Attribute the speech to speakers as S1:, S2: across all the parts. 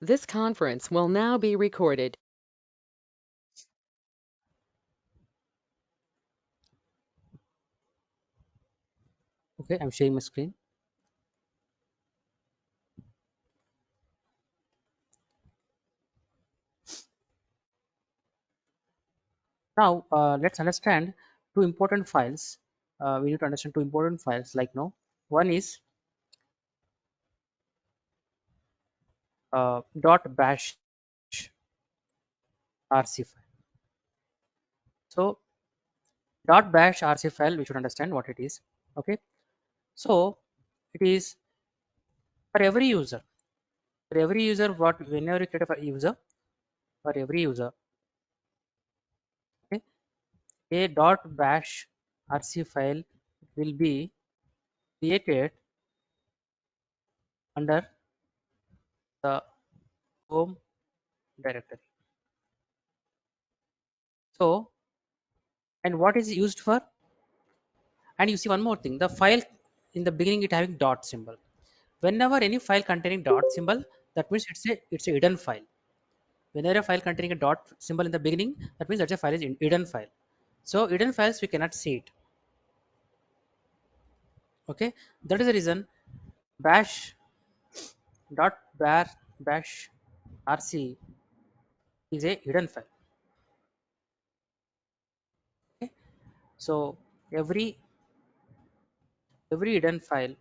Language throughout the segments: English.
S1: This conference will now be recorded.
S2: Okay, I'm sharing my screen. Now, let's understand two important files. We need to understand two important files like no. One is dot bash rc file. So, dot bash rc file, we should understand what it is. Okay, so it is for every user. For every user, what whenever you create a user, for every user, okay, a dot bash rc file will be created under the home directory. So, and what is used for? And you see one more thing, the file in the beginning it having dot symbol. Whenever any file containing dot symbol, that means it's a hidden file. Whenever a file containing a dot symbol in the beginning, that means that's a file is hidden file. So hidden files we cannot see it. Okay, that is the reason bash dot bar bash rc is a hidden file. Okay, so every hidden file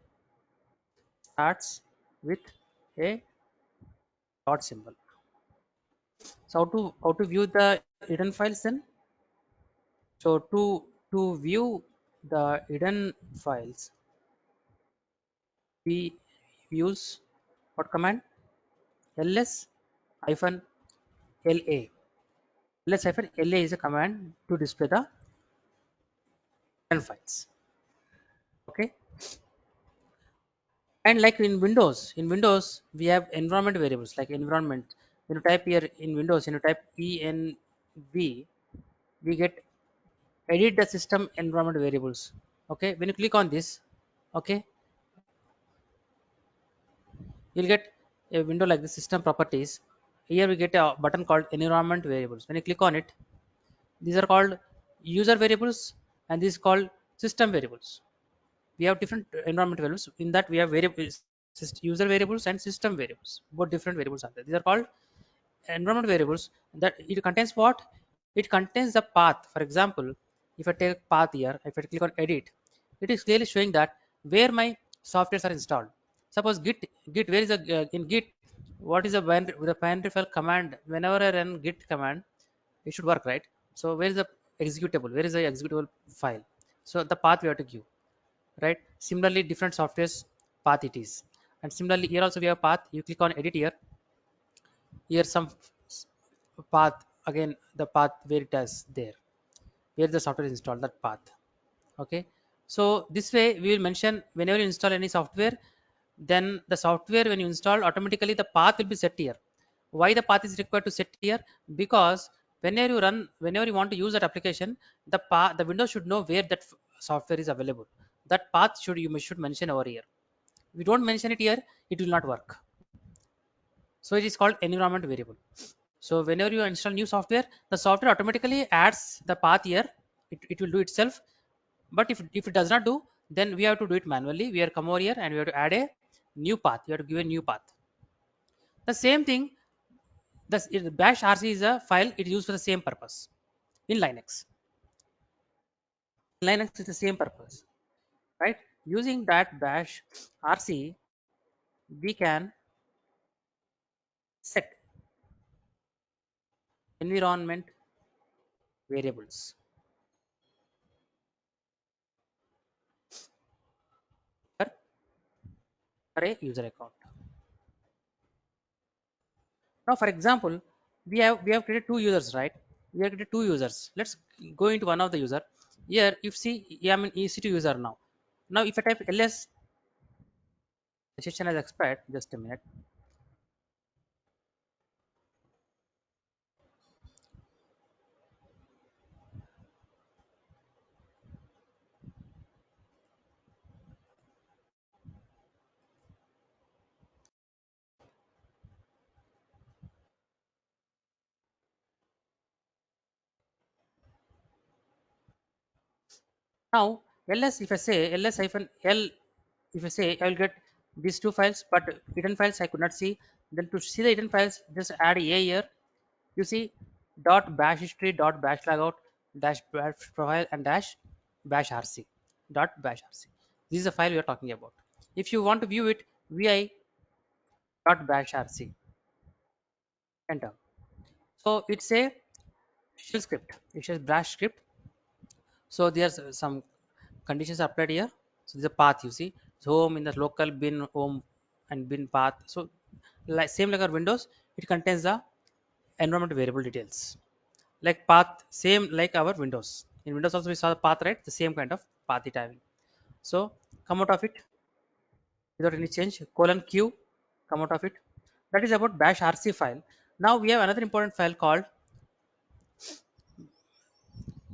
S2: starts with a dot symbol. So how to view the hidden files then? So to view the hidden files, we use what command? ls hyphen la. ls hyphen la is a command to display the hidden files. Okay, and like in Windows we have environment variables like environment. When you type here in Windows, when you type env, we get edit the system environment variables. Okay, when you click on this, okay, you'll get a window like the system properties. Here we get a button called environment variables. When you click on it, these are called user variables and this is called system variables. We have different environment variables. In that we have variables, user variables and system variables. Both different variables are there. These are called environment variables. That it contains what? It contains the path. For example, if I take path here, if I click on edit, it is clearly showing that where my softwares are installed. Suppose git where is the in git, what is the binary file command? Whenever I run git command, it should work, right? So where is the executable? Where is the executable file? So the path we have to give, right? Similarly, different softwares path it is. And similarly here also we have path. You click on edit here, some path, again the path where it is there, where the software is installed, that path. Okay, so this way we will mention whenever you install any software, then the software when you install, automatically the path will be set here. Why the path is required to set here? Because whenever you want to use that application, the windows should know where that software is available. That path should mention over here. If you don't mention it here, it will not work. So it is called environment variable. So whenever you install new software, the software automatically adds the path here. It will do itself. But if it does not do, then we have to do it manually. We have come over here and we have to add a new path. We have to give a new path. The same thing, bash rc is a file. It is used for the same purpose in Linux. Linux is the same purpose, right? Using that bash rc, we can set environment variables for, for a user account. Now, for example, we have created two users, right? We have created two users. Let's go into one of the user. Here, if see, yeah, I'm an EC2 user now. Now, if I type ls session as expired, just a minute. Now ls, if I say ls hyphen l, if I say I will get these two files, but hidden files I could not see. Then to see the hidden files, just add a here. You see dot bash history dot bash logout dash bash profile and dash bash rc dot bash rc. This is the file we are talking about. If you want to view it, vi dot bash rc, enter. So it's a shell script. It's a bash script. So there's some conditions applied here. So there's a path, you see. So home in the local bin home and bin path. So like same like our Windows, it contains the environment variable details. Like path, same like our Windows. In Windows also we saw the path, right? The same kind of path it having. So come out of it without any change. Colon Q, come out of it. That is about bash rc file. Now we have another important file called,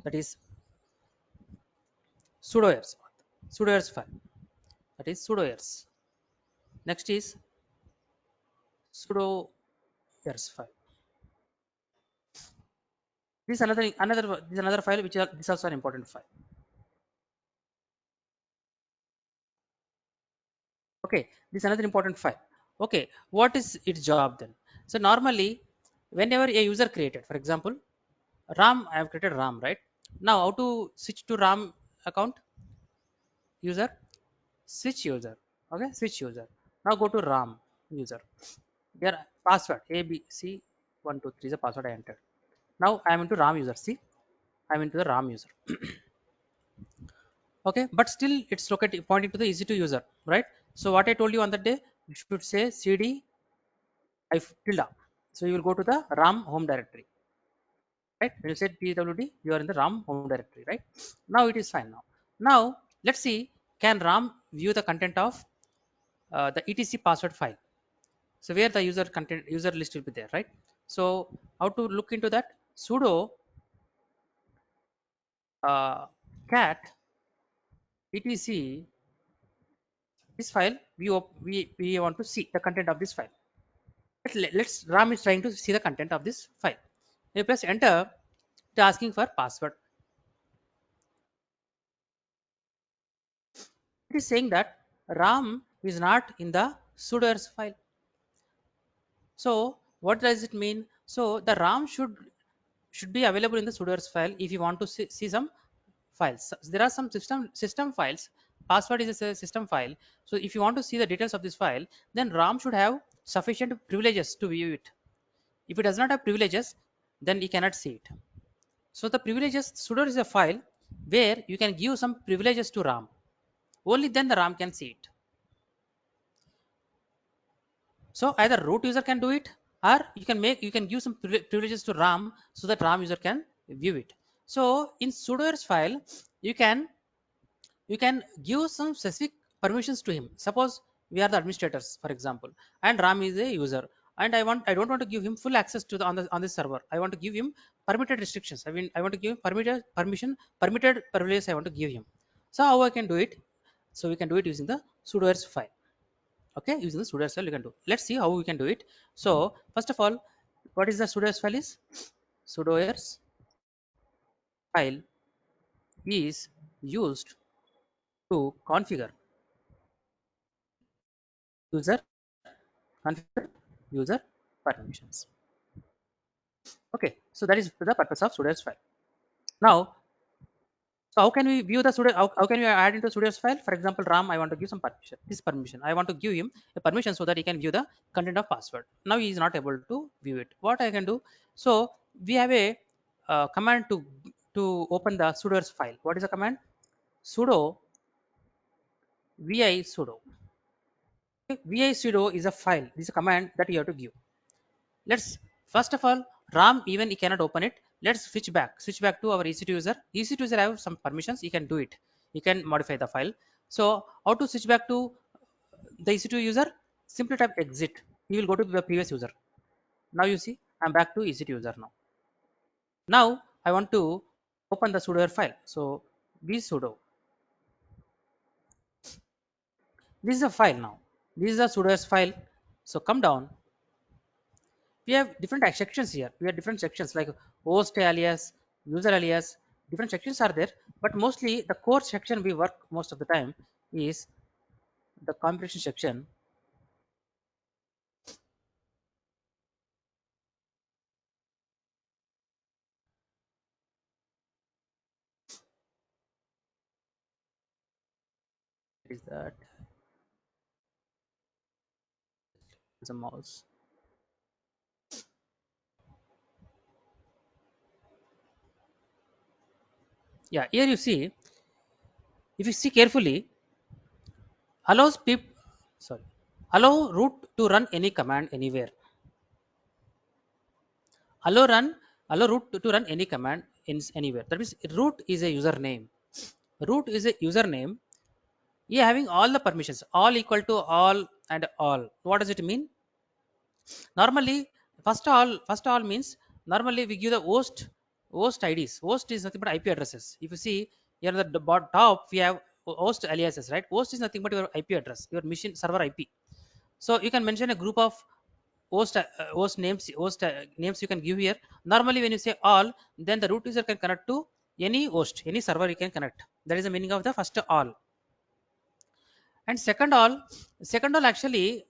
S2: that is sudoers path. Sudoers file. That is sudoers. Next is sudo ers file. This is another file which is this also an important file. Okay, this is another important file. Okay, what is its job then? So normally, whenever a user created, for example, RAM, I have created RAM, right? Now, how to switch to RAM account? User, switch user. Okay, switch user. Now go to RAM user. Here password ABC123 is the password I entered. Now I am into RAM user. See, I am into the RAM user. Okay, but still it's located pointing to the EC2 user, right? So what I told you on that day, you should say cd if tilde. So you will go to the RAM home directory, right? When you said pwd, you are in the RAM home directory, right? Now it is fine. Now let's see, can RAM view the content of the etc password file? So where the user list will be there, right? So how to look into that? Sudo cat etc this file. We want to see the content of this file. Let's RAM is trying to see the content of this file. You press enter, it asking for password. It is saying that RAM is not in the sudoers file. So what does it mean? So the RAM should be available in the sudoers file if you want to see some files. So there are some system files. Password is a system file. So if you want to see the details of this file, then RAM should have sufficient privileges to view it. If it does not have privileges, then you cannot see it. So the privileges, sudo is a file where you can give some privileges to RAM. Only then the RAM can see it. So either root user can do it, or you can give some privileges to RAM so that RAM user can view it. So in sudoers file, you can you can give some specific permissions to him. Suppose we are the administrators, for example, and Ram is a user, and I don't want to give him full access to the on this server. I want to give him permitted restrictions. I want to give him permitted privileges I want to give him. So how I can do it? So we can do it using the sudoers file. Okay, using the sudoers file you can do. Let's see how we can do it. So first of all, what is the sudoers file is? Sudoers file is used to configure user configure user permissions. Okay, so that is the purpose of sudoers file. Now, so how can we view the sudo? How can we add into sudoers file? For example, RAM, I want to give some permission. This permission, I want to give him a permission so that he can view the content of password. Now he is not able to view it. What I can do? So we have a command to open the sudoers file. What is the command? Sudo vi sudo. Okay, vi sudo is a file. This is a command that you have to give. Let's first of all, RAM even he cannot open it. Let's switch back to our EC2 user. EC2 user have some permissions, he can do it, he can modify the file. So how to switch back to the EC2 user? Simply type exit, he will go to the previous user. Now you see I'm back to EC2 user. Now I want to open the sudo file. So vsudo, this is a file. Now this is a sudo file. So come down, we have different sections here. We have different sections like host alias, user alias, Different sections are there, but mostly the core section we work most of the time is the computation section. Is that the mouse? Yeah, here you see, if you see carefully, allows people, sorry, allow root to run any command anywhere. Allow run, allow root to run any command in anywhere. That means root is a username. Root is a username. Yeah, having all the permissions, all equal to all and all. What does it mean? Normally, first all means normally we give the host IDs. Host is nothing but IP addresses. If you see here at the top, we have host aliases, right? Host is nothing but your IP address, your machine server IP. So you can mention a group of host names you can give here. Normally, when you say all, then the root user can connect to any host, any server you can connect. That is the meaning of the first all. And second all actually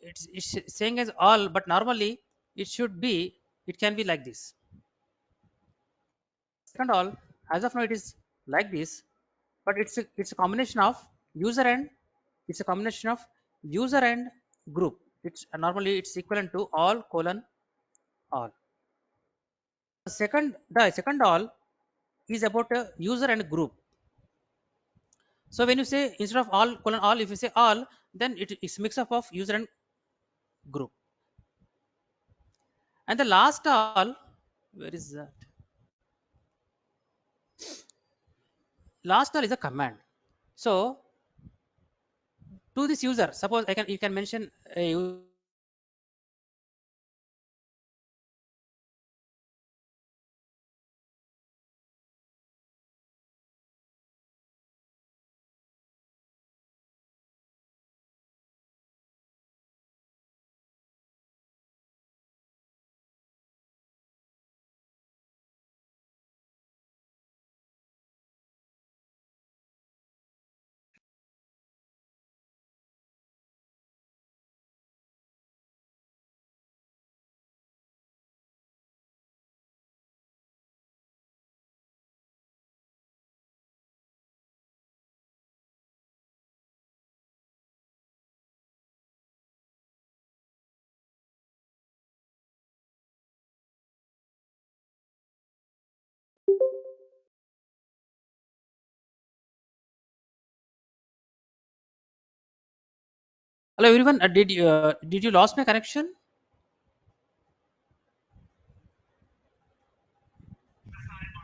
S2: it's saying as all, but normally it should be, it can be like this. Second all, as of now it is like this, but it's a combination of user and it's a combination of user and group. It's normally it's equivalent to all colon all. The second all is about a user and group. So when you say instead of all colon all, if you say all, then it's mix up of user and group. And the last all, where is that? Last all is a command. So to this user, suppose I can you can mention a user. Hello everyone, did you lost my connection?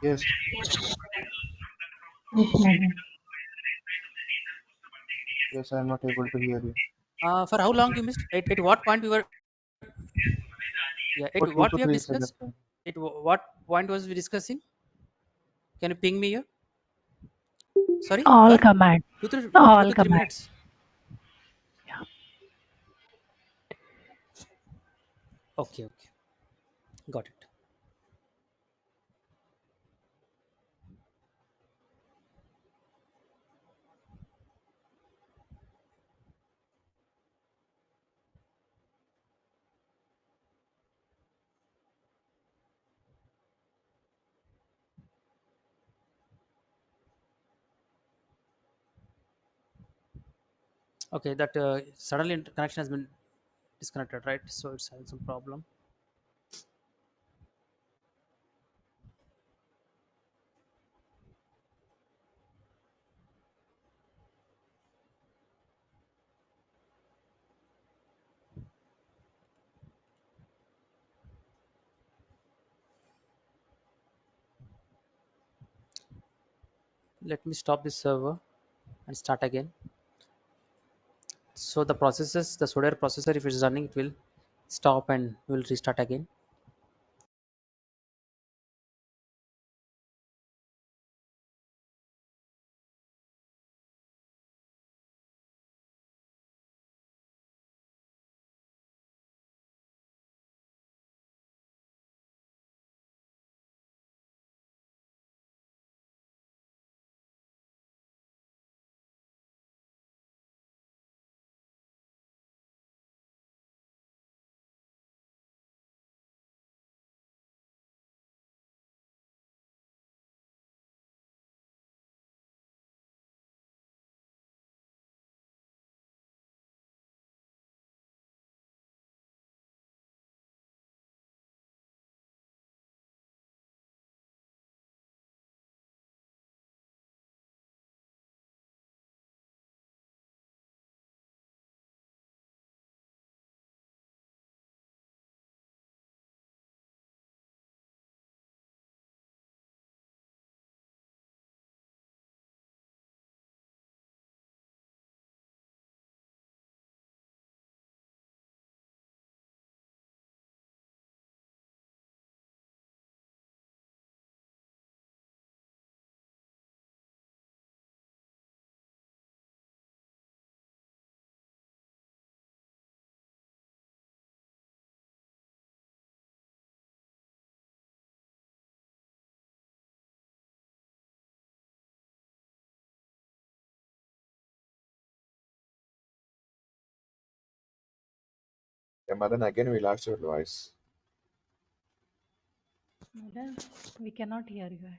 S3: Yes,
S4: Yes, Madam.
S3: yes, I am not able to hear you.
S2: For how long you missed? At what point we were? Yeah, at
S3: For two
S2: what
S3: to
S2: we have
S3: three seconds.
S2: discussed? At what point was we discussing? Can you ping me here? Sorry,
S4: All
S2: where?
S4: command.
S2: Two
S4: All
S2: to three
S4: command.
S2: minutes.
S4: Yeah.
S2: Okay, okay, got it. Okay, that suddenly connection has been disconnected, right? So it's having some problem. Let me stop this server and start again. So the processes, the software processor, if it's running, it will stop and will restart again.
S5: Yeah, Madan, again we lost your voice.
S4: Madam, we cannot hear you.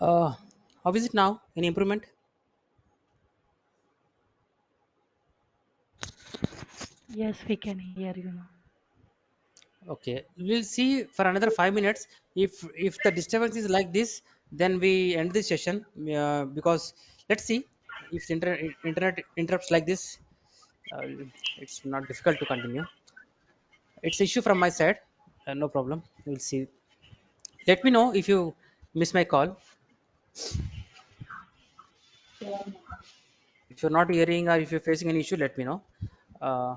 S2: Uh, how is it now? Any improvement?
S4: Yes, we can hear you now.
S2: Okay, we'll see for another 5 minutes. If the disturbance is like this, then we end this session. Because let's see if the internet interrupts like this. Uh, it's not difficult to continue. It's issue from my side. No problem. We'll see. Let me know if you miss my call. If you're not hearing or if you're facing any issue, let me know. Uh,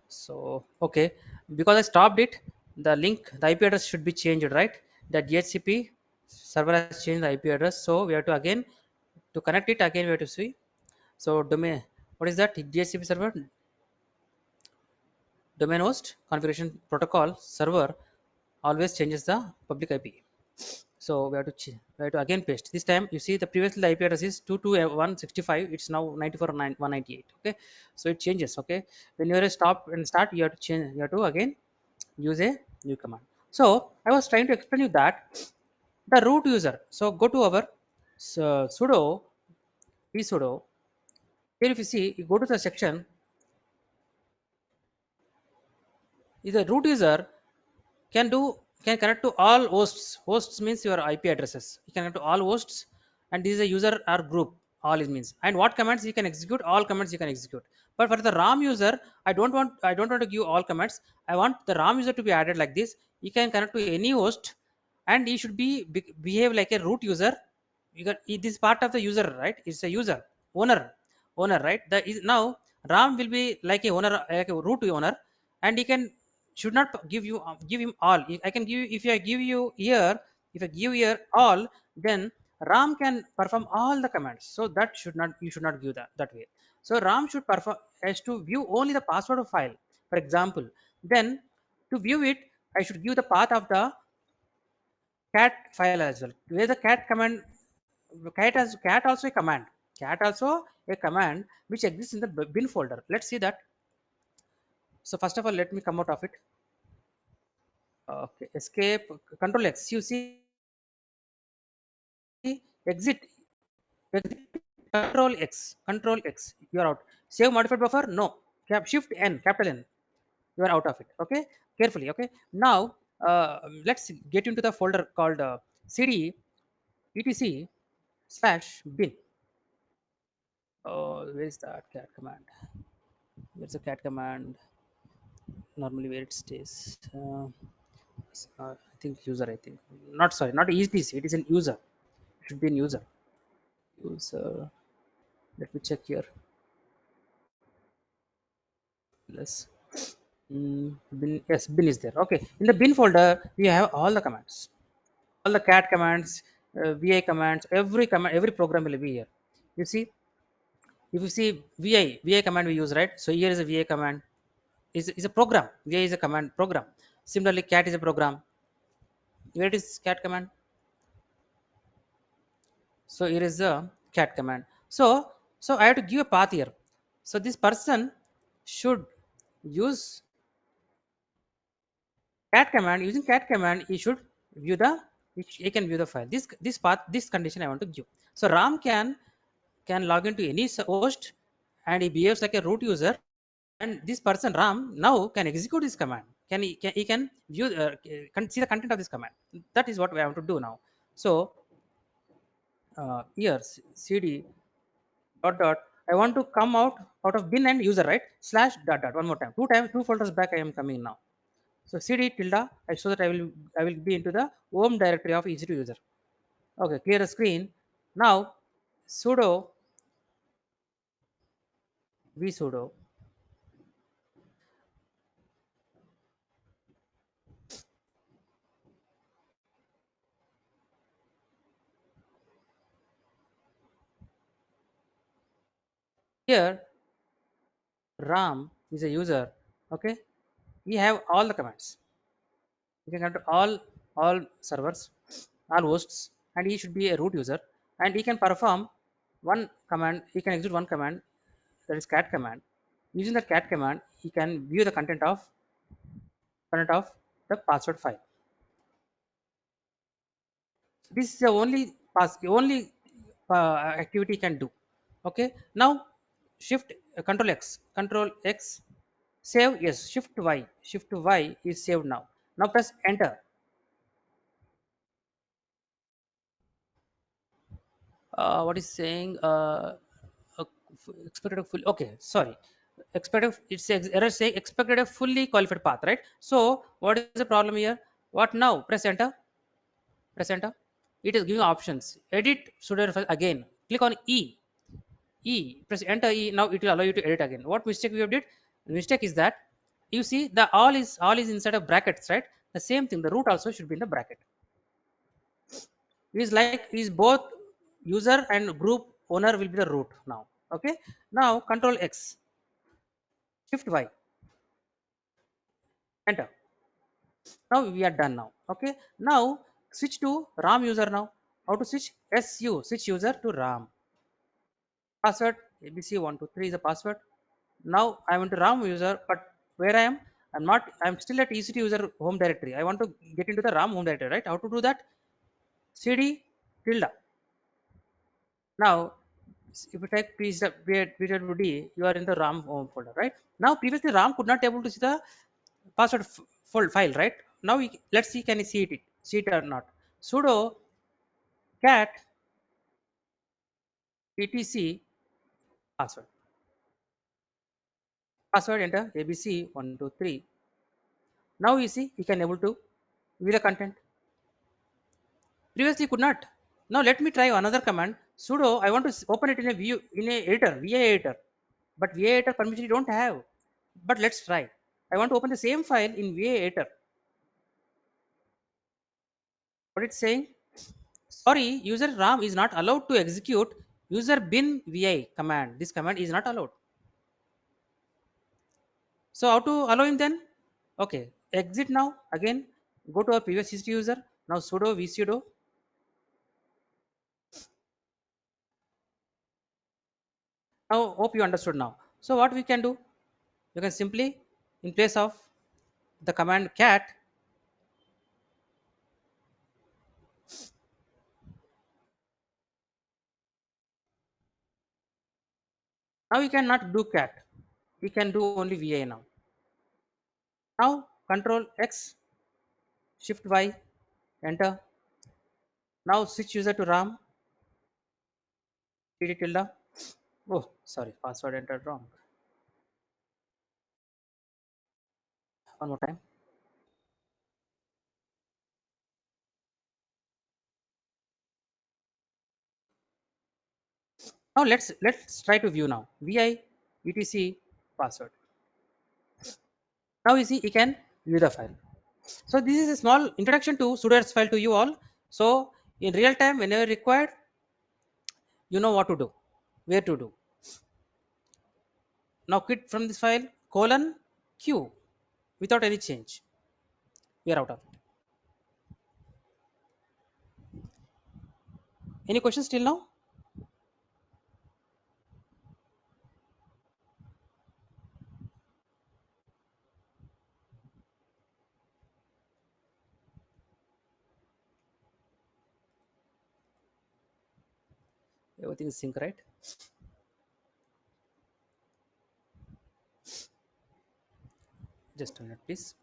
S2: so okay, because I stopped it, the link, the IP address should be changed, right? The DHCP server has changed the IP address, so we have to again to connect it again. We have to see. So domain, what is that? DHCP server, domain host configuration protocol server always changes the public IP. So we have to again paste. This time you see the previously the IP address is 22165. It's now 94.198. Okay, so it changes. Okay, when you stop and start, you have to change. You have to again use a new command. So I was trying to explain you that the root user. So go to our sudo sudo. Here if you see, you go to the section. Is the root user can do can connect to all hosts. Hosts means your IP addresses. You can connect to all hosts, and this is a user or group. All it means, and what commands you can execute, all commands you can execute. But for the ram user, I don't want to give all commands. I want the ram user to be added like this. You can connect to any host, and he should behave like a root user. This is part of the user, right? It's a user, owner, right? Now ram will be like a owner, like a root owner, and he can should not give him all. I can give you, if I give you here, if I give here all, then ram can perform all the commands. So that should not, you should not give that way. So ram should perform has to view only the password of file, for example. Then to view it, I should give the path of the cat file as well, where the cat command, cat also a command, cat also a command which exists in the bin folder. Let's see that. So first of all, let me come out of it. Okay, escape, control X. You see, exit, exit, control X. You are out. Save modified buffer. No. Shift N, capital N. You are out of it. Okay, carefully. Okay. Now let's get into the folder called cd etc slash bin. Where is that cat command? Where's the cat command? Normally where it stays. I think user. I think not, sorry, not etc. It is an user. It should be an user. User. Let me check here. Yes. Bin, yes, bin is there. Okay. In the bin folder, we have all the commands, all the cat commands, vi commands. Every command, every program will be here. You see, if you see vi command we use, right? So here is a vi command. Is a program. Vi is a command program. Similarly, cat is a program. Where it is cat command? So here is the cat command. So I have to give a path here. So this person should use cat command. Using cat command, he should view the, he can view the file. This path, this condition I want to give. So Ram can log into any host, and he behaves like a root user. And this person Ram now can execute this command. He can view, can see the content of this command. That is what we have to do now. So here cd dot dot, I want to come out of bin and user, right? Slash dot dot, one more time, two folders back I am coming now. So cd tilde, I show that I will be into the home directory of EC2 user. Okay, clear the screen. Now sudo vsudo here. Ram is a user. Okay, we have all the commands. You can come to all servers, all hosts, and he should be a root user, and he can perform one command. He can execute one command, that is cat command. Using the cat command, he can view the content of the password file. This is the only activity he can do. Okay, now shift, control X, save. Yes, shift Y is saved now. Now press enter. What is saying, uh, expected a full, okay, sorry, expected, it's error saying expected a fully qualified path, right? So what is the problem here? What now? Press enter. It is giving options: edit pseudo file again. Click on e, press enter e. Now it will allow you to edit again. What mistake we have did? The mistake is that you see the all is inside of brackets, right? The same thing, the root also should be in the bracket. Is like, is both user and group owner will be the root now. Okay, now control X, shift Y, enter. Now we are done now. Okay, now switch to ram user. Now how to switch? Switch user to ram. Password abc123 is the password. Now I want to ram user, but where I am, I'm still at EC2 user home directory. I want to get into the ram home directory, right? How to do that? cd tilde. Now, if you type pwd, you are in the RAM home folder, right? Now, previously RAM could not able to see the password file, right? Now, let's see, can you see it or not? Sudo cat etc password. Password, enter abc123. Now you see, you can able to view the content. Previously, could not. Now let me try another command. Sudo, I want to open it in a view in a editor, VA editor, but VA editor permission you don't have. But let's try. I want to open the same file in VA editor. What it's saying? Sorry, user RAM is not allowed to execute user bin vi command. This command is not allowed. So how to allow him then? Okay, exit now. Again, go to our previous history user. Now sudo vsudo. Now hope you understood now. So what we can do? You can simply, in place of the command cat, now we cannot do cat. We can do only vi now. Now control X, shift Y, enter. Now switch user to RAM, cd tilde. Oh, sorry, password entered wrong. One more time. Now let's try to view now. Vi etc password. Now you see you can view the file. So this is a small introduction to sudoers file to you all. So in real time, whenever required, you know what to do, where to do. Now quit from this file colon q without any change. We are out of it. Any questions till now? Everything is sync, right? Just a minute, please.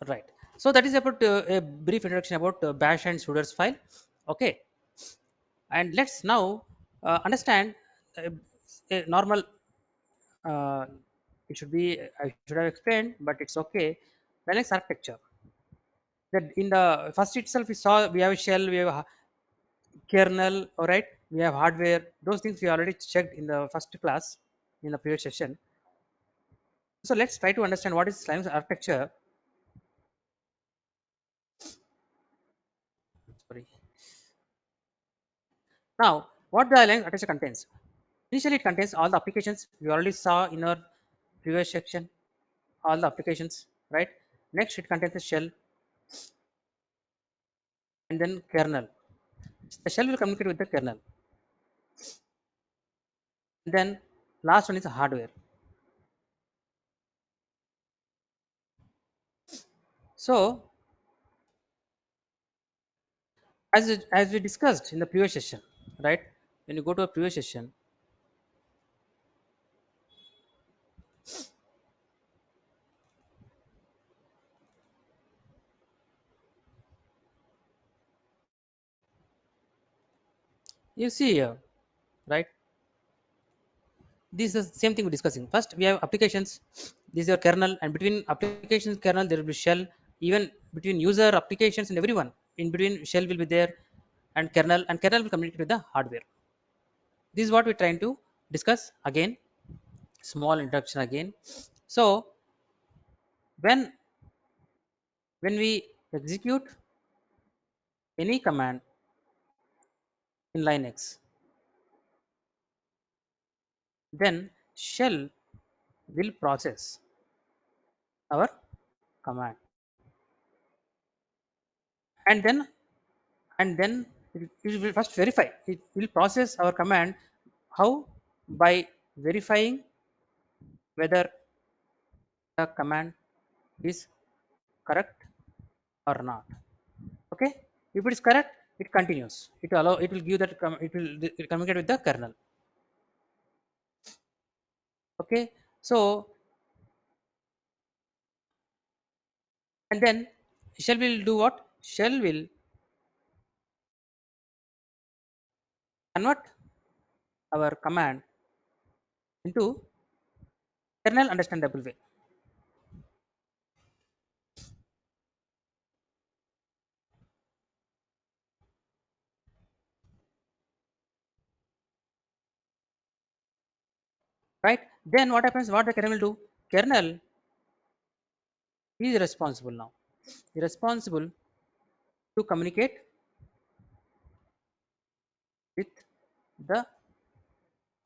S2: Right. So that is about a brief introduction about bash and sudoers file. Okay. And let's now understand uh, a normal. Uh, it should be I should have explained, but it's okay. Linux architecture. That in the first itself we saw we have a shell, we have a kernel, all right. We have hardware. Those things we already checked in the first class in the previous session. So let's try to understand what is Linux architecture. Sorry. Now, what the Linux architecture contains? Initially, it contains all the applications we already saw in our previous section. All the applications, right? Next, it contains the shell and then kernel. The shell will communicate with the kernel. Then, last one is the hardware. So, as we discussed in the previous session, right? When you go to a previous session, you see here, right? This is the same thing we're discussing. First, we have applications. This is your kernel, and between applications kernel there will be shell. Even between user applications and everyone, in between shell will be there, and kernel will communicate with the hardware. This is what we're trying to discuss again. Small introduction again. So when when we execute any command in Linux, then shell will process our command, and then it will first verify. It will process our command. How? By verifying whether the command is correct or not. Okay. If it is correct, it continues. It will allow. It will give that. It will communicate with the kernel. Okay. So and then shell will do what? Shell will convert our command into kernel understandable way. Right? Then what happens? What the kernel will do? Kernel is responsible now. Responsible to communicate with the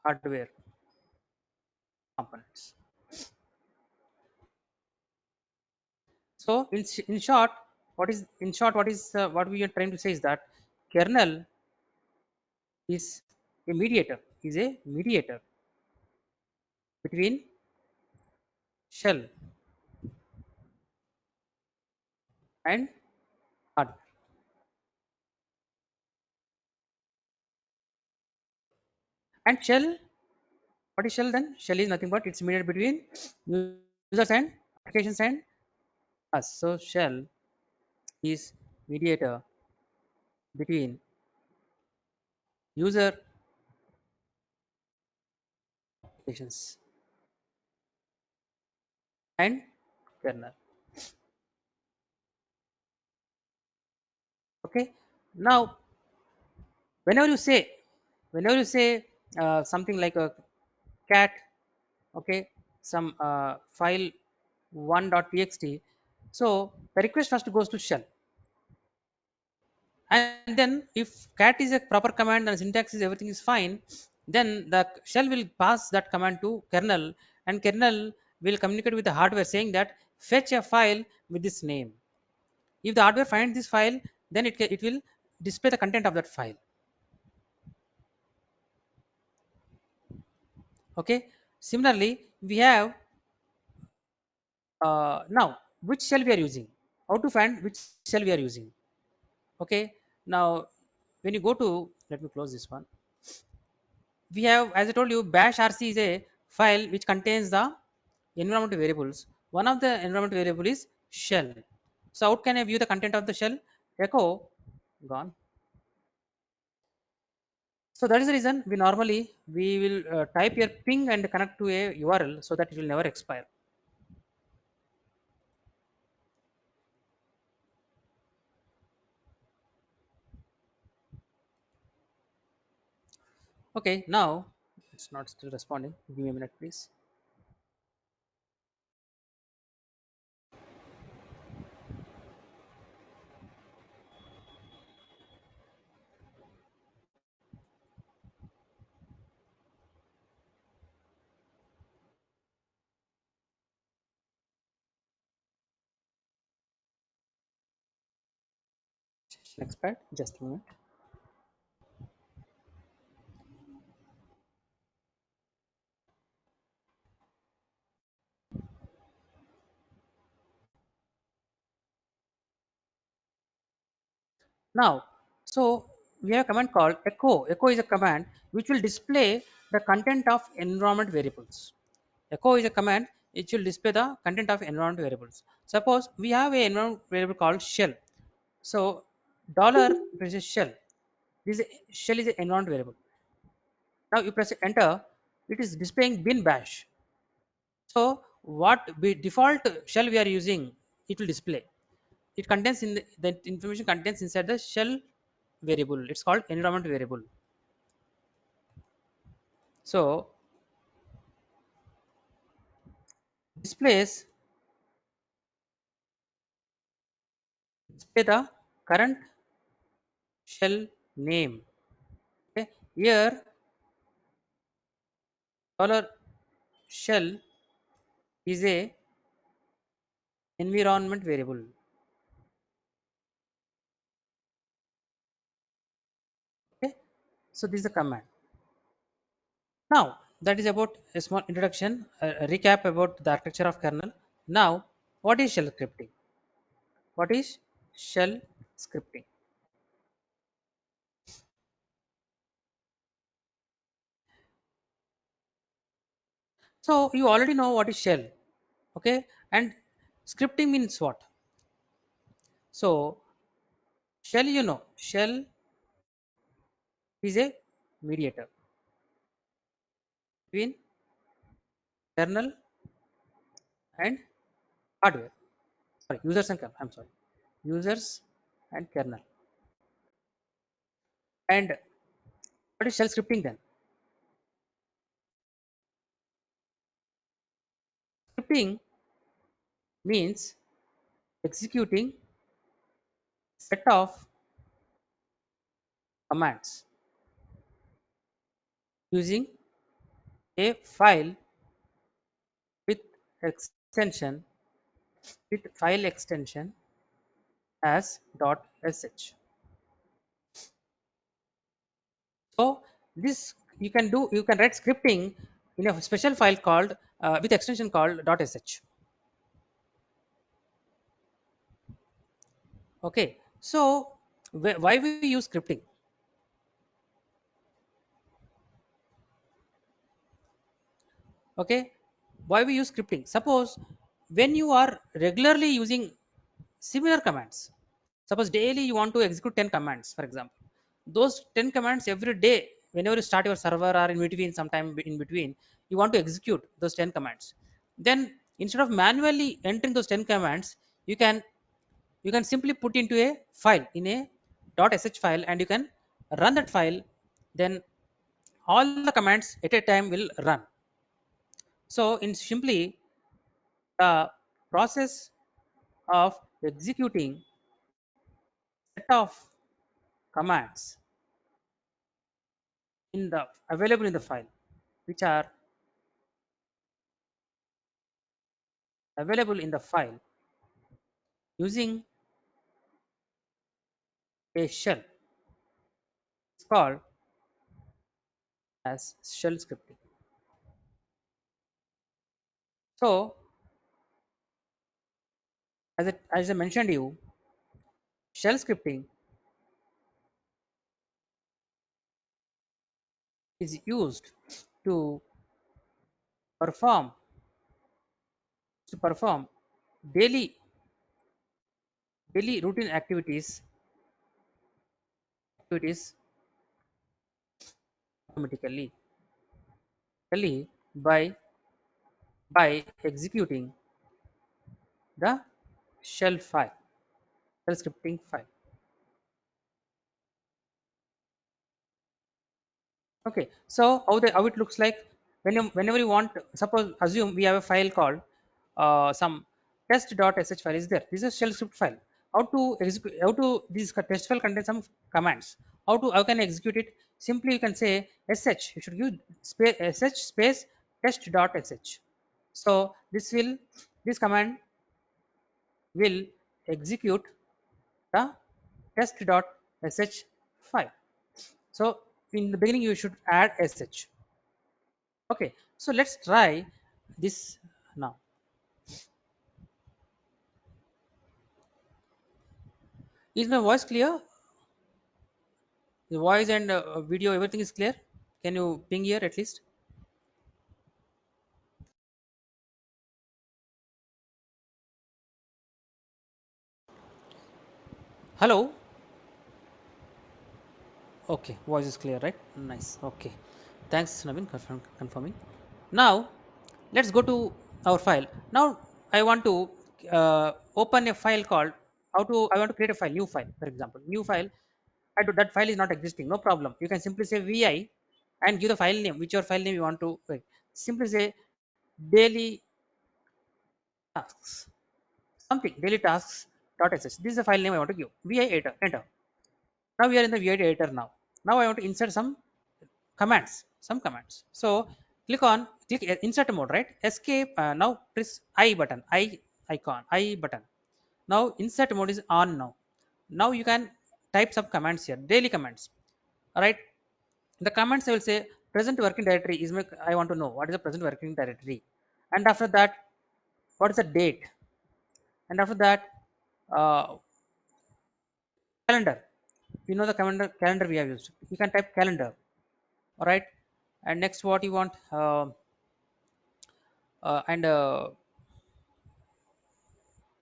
S2: hardware components. So in short, what we are trying to say is that kernel is is a mediator between shell and hardware. And shell, what is shell then? Shell is nothing but it's mediator between users and applications and us. So shell is mediator between user applications and kernel. Okay. Now, whenever you say, whenever you say something like a cat, okay, some file 1.txt, so the request first goes to shell, and then if cat is a proper command and syntax is everything is fine, then the shell will pass that command to kernel, and kernel will communicate with the hardware saying that fetch a file with this name. If the hardware finds this file, then it will display the content of that file. Okay. Similarly, we have now which shell we are using, how to find which shell we are using. Okay. Now, when you go to, let me close this one. We have, as I told you, bash rc is a file which contains the environment variables. One of the environment variable is shell. So how can I view the content of the shell? Echo gone. So that is the reason we normally we will type your ping and connect to a url so that it will never expire. Okay, now it's not still responding. Give me a minute, please. Expired. Just a moment. Now, so we have a command called echo. Echo is a command which will display the content of environment variables. Echo is a command which will display the content of environment variables. Suppose we have a environment variable called shell. So dollar press shell. This shell is an environment variable. Now you press enter. It is displaying bin bash. So what default shell we are using, it will display. It contains the information contains inside the shell variable. It's called environment variable. So displays display the current shell name. Okay. Here dollar shell is a environment variable. Okay. So this is the command. Now that is about a small introduction, a recap about the architecture of kernel. Now, what is shell scripting? What is shell scripting? So you already know what is shell, okay? And scripting means what? So shell, you know, shell is a mediator between kernel and hardware. Sorry, users and kernel. I'm sorry, users and kernel. And what is shell scripting then? Scripting means executing set of commands using a file with extension with file extension as .sh. So this you can write scripting in a special file called with extension called .sh. Okay, so why we use scripting? Okay, why we use scripting? Suppose when you are regularly using similar commands, Suppose daily you want to execute 10 commands, for example. Those 10 commands every day, whenever you start your server or in between, sometime in between, you want to execute those 10 commands. Then instead of manually entering those 10 commands, you can simply put into a file in a .sh file, and you can run that file. Then all the commands at a time will run. So in simply, the process of executing set of commands in the available in the file, which are available in the file using a shell, is called as shell scripting. So as I mentioned you, shell scripting is used to perform perform daily routine activities automatically by executing the shell scripting file. Okay, so how it looks like, whenever you want, suppose assume we have a file called some test.sh file is there. This is a shell script file. How to execute? How to this test file contains some commands. How can I execute it? Simply you can say sh. You should use sh space test.sh. So this command will execute the test.sh file. So in the beginning you should add sh. Okay, so let's try this now. Is my voice clear? The voice and video, everything is clear? Can you ping here at least? Hello? Okay, voice is clear, right? Nice. Okay. Thanks, Navin, confirming. Now, let's go to our file. Now, I want to open a file called I want to create a file, new file, for example. New file, that file is not existing, no problem. You can simply say vi and give the file name, which your file name you want to write. Simply say daily tasks, something, daily tasks dot sh. This is the file name I want to give. Vi enter. Now we are in the vi editor now. Now I want to insert some commands. So click insert mode, right? Escape. Now press I button, I icon, I button. Now insert mode is on now. Now you can type some commands here, daily commands. All right. The commands I will say present working directory is I want to know what is the present working directory, and after that what is the date, and after that uh, calendar. You know the calendar we have used. You can type calendar. All right. And next what you want, and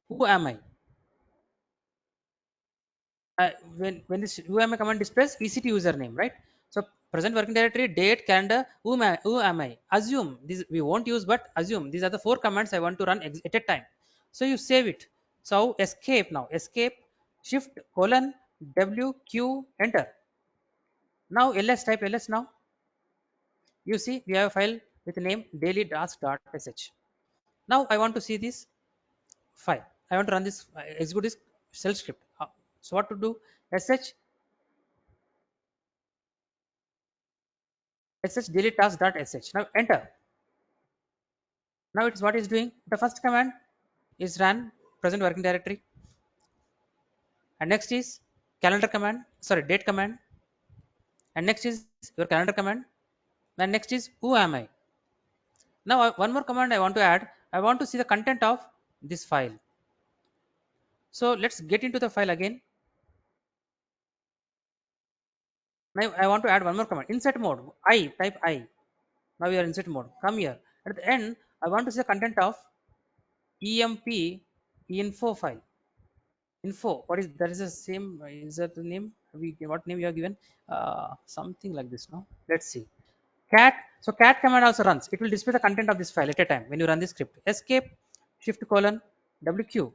S2: who am I? When this who am I command displays ECT username, right? So present working directory, date, calendar, who am I? Assume this we won't use, but assume these are the 4 commands I want to run at a time. So you save it. So escape now. Escape, shift colon W Q enter. Now ls, type ls now. You see we have a file with the name daily task.sh. Now I want to see this file. I want to run this, execute this shell script. So what to do? sh daily task.sh. Now enter. Now it's what is doing. The first command is run present working directory, and next is calendar command. Sorry, date command, and next is your calendar command, and next is who am I. Now one more command I want to add. I want to see the content of this file. So let's get into the file again. Now I want to add one more command. Insert mode. I type I. Now we are insert mode. Come here. At the end, I want to see the content of emp info file. info. What is that? Is the same? Is that the name? What name you have given? Something like this. No. Let's see. Cat. So cat command also runs. It will display the content of this file at a time when you run this script. Escape, shift colon, WQ,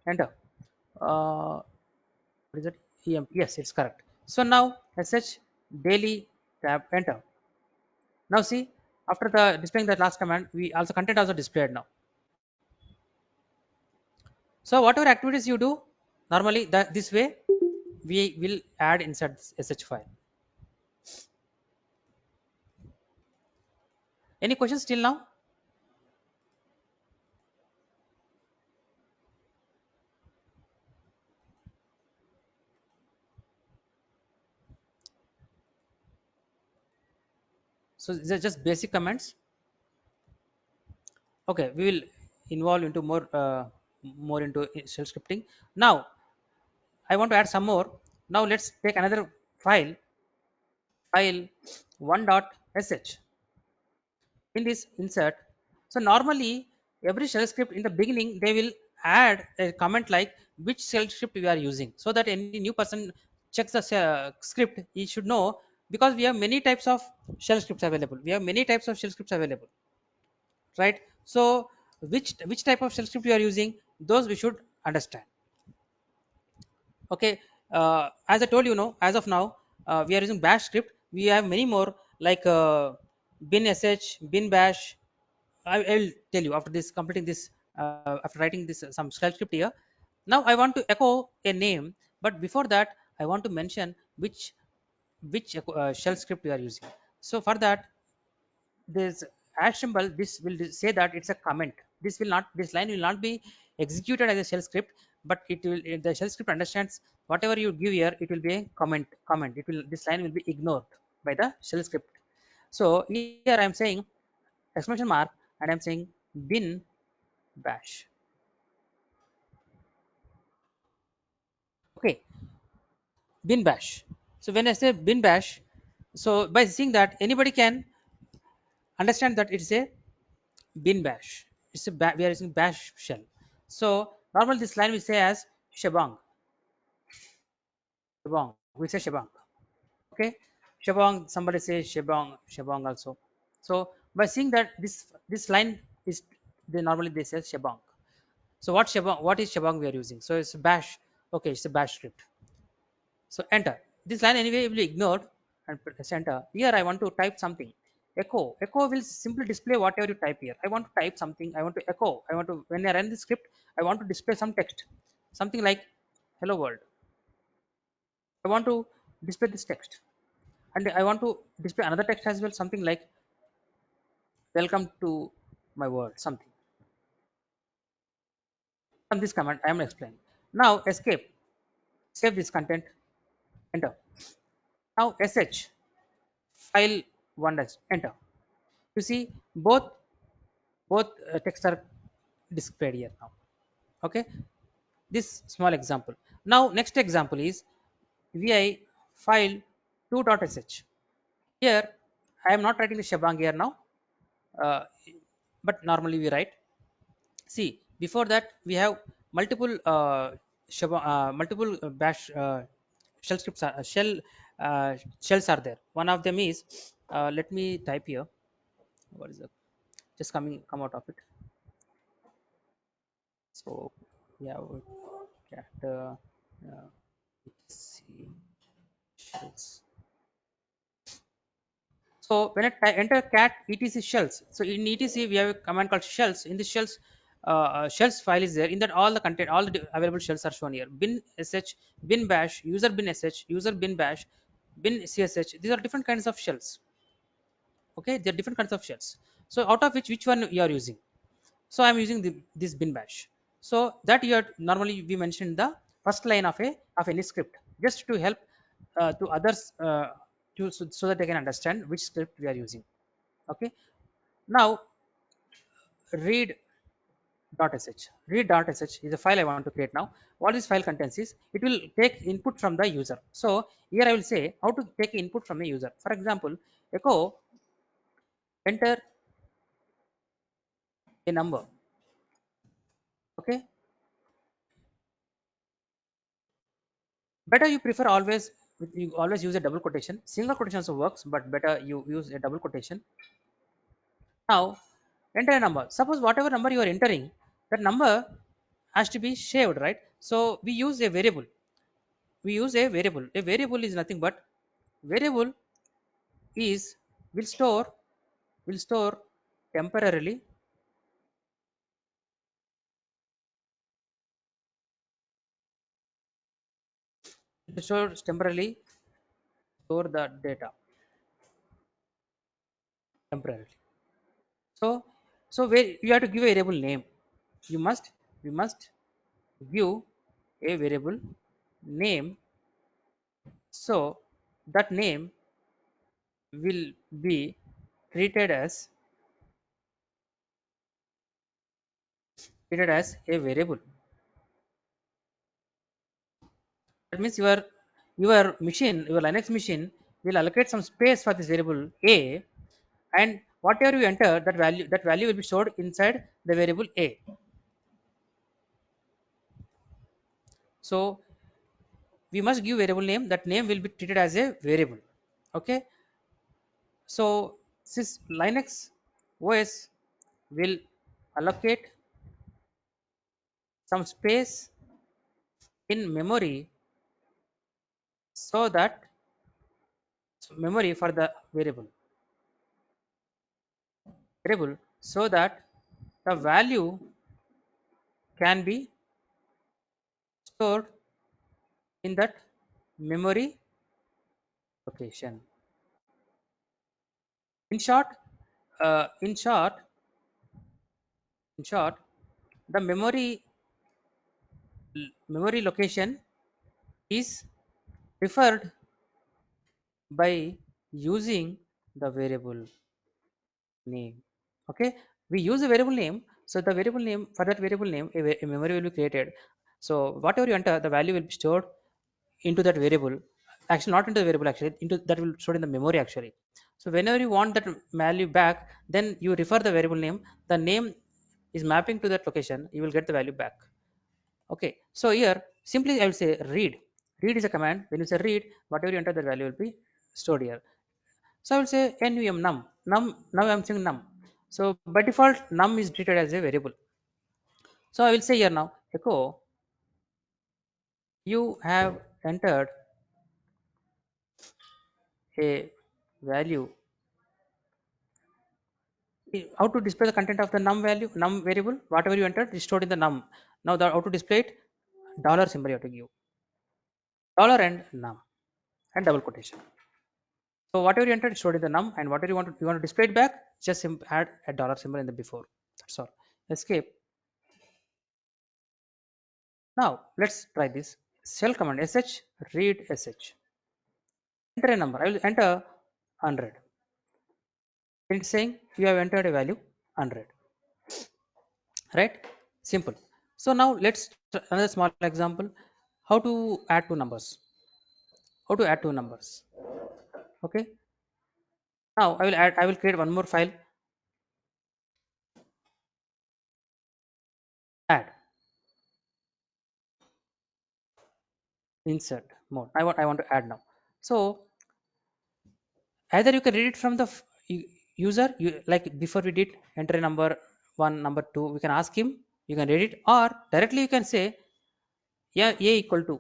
S2: enter. What is it? EM. Yes, it's correct. So now sh daily tab, enter. Now see, after the displaying that last command, we also content also displayed now. So whatever activities you do, normally that this way we will add inside this sh file. Any questions till now? So these are just basic commands. Okay, we will involve into more into shell scripting. Now I want to add some more. Now let's take another file 1.sh. In this insert, so normally every shell script in the beginning they will add a comment like which shell script you are using, so that any new person checks the script, he should know, because we have many types of shell scripts available, right? So which type of shell script you are using, those we should understand. Okay, as I told you, know as of now we are using bash script. We have many more like bin sh, bin bash. I'll tell you after this completing this, after writing this some shell script here. Now I want to echo a name, but before that I want to mention which shell script we are using. So for that, this hash symbol, this will say that it's a comment. This line will not be executed as a shell script, but the shell script understands whatever you give here, it will be a comment. It will This line will be ignored by the shell script. So here I am saying exclamation mark, and I'm saying bin bash. Okay, bin bash. So when I say bin bash, so by seeing that anybody can understand that it's a bin bash. We are using bash shell. So normally this line we say as shebang. Shebang. We say shebang. Okay, shebang. Somebody says shebang also. So by seeing that this line is, they say shebang. So what is shebang we are using? So it's bash. Okay, it's a bash script. So enter. This line anyway will be ignored and press enter. Here I want to type something. Echo. Echo will simply display whatever you type here. I want to type something. I want to echo. I want to, when I run the script, I want to display some text. Something like hello world. I want to display this text. And I want to display another text as well. Something like welcome to my world. Something. From this command I am explaining. Now escape. Save this content. Enter. Now sh file one dash enter. You see both texts are displayed here now. Okay, this small example. Now next example is vi file 2.sh. Here I am not writing the shebang here now, uh, but normally we write. See, before that we have multiple multiple bash shell scripts shells are there. One of them is, let me type here. What is it? Just come out of it. So yeah, cat see shells. So when I enter cat etc shells, so in etc we have a command called shells. In the shells file is there. In that all the content, all the available shells are shown here. Bin sh, bin bash, user bin sh, user bin bash, bin csh. These are different kinds of shells. Okay, they are different kinds of shells. So out of which one you are using? So I'm using this bin bash. So that you are normally we mentioned the first line of any script, just to help to others, so that they can understand which script we are using. Okay, now read.sh is a file I want to create. Now what this file contains is, it will take input from the user. So here I will say how to take input from a user. For example, echo enter a number. Okay, Better you prefer always, you always use a double quotation. Single quotation also works, but better you use a double quotation. Now enter a number. Suppose whatever number you are entering, that number has to be shaved, right? So we use a variable. We use a variable. A variable is nothing but variable is will store temporarily, it stores temporarily, store the data temporarily. So where you have to give a variable name. You must we must give a variable name, so that name will be treated as a variable. That means your machine, your Linux machine will allocate some space for this variable a, and whatever you enter, that value will be stored inside the variable a. So we must give variable name, that name will be treated as a variable. Okay, so since Linux OS will allocate some space in memory, so that memory for the variable, so that the value can be stored in that memory location. In short, uh, in short, in short, the memory location is referred by using the variable name. Okay, we use a variable name, so the variable name, for that variable name a memory will be created. So whatever you enter, the value will be stored into that variable. Actually not into the variable, actually into that will stored in the memory actually. So whenever you want that value back, then you refer the variable name, the name is mapping to that location, you will get the value back. Okay, so here simply I will say read. Read is a command. When you say read, whatever you enter, the value will be stored here. So I will say num. Now I am saying num. So by default, num is treated as a variable. So I will say here now echo, you have entered a value. How to display the content of the num variable? Whatever you entered is stored in the num. Now how to display it? Dollar symbol you have to give. Dollar and num and double quotation. So whatever you entered is stored in the num, and whatever you want to display it back, just add a dollar symbol in the before. That's all. Escape. Now let's try this. Shell command sh read sh. Enter a number. I will enter 100. It's saying you have entered a value 100. Right? Simple. So now let's another small example. How to add two numbers. How to add two numbers. Okay. Now I will create one more file. Add. Insert mode. I want to add now. So either you can read it from the user, like before we did enter a number one, number two, we can ask him, you can read it, or directly you can say, yeah, a equal to,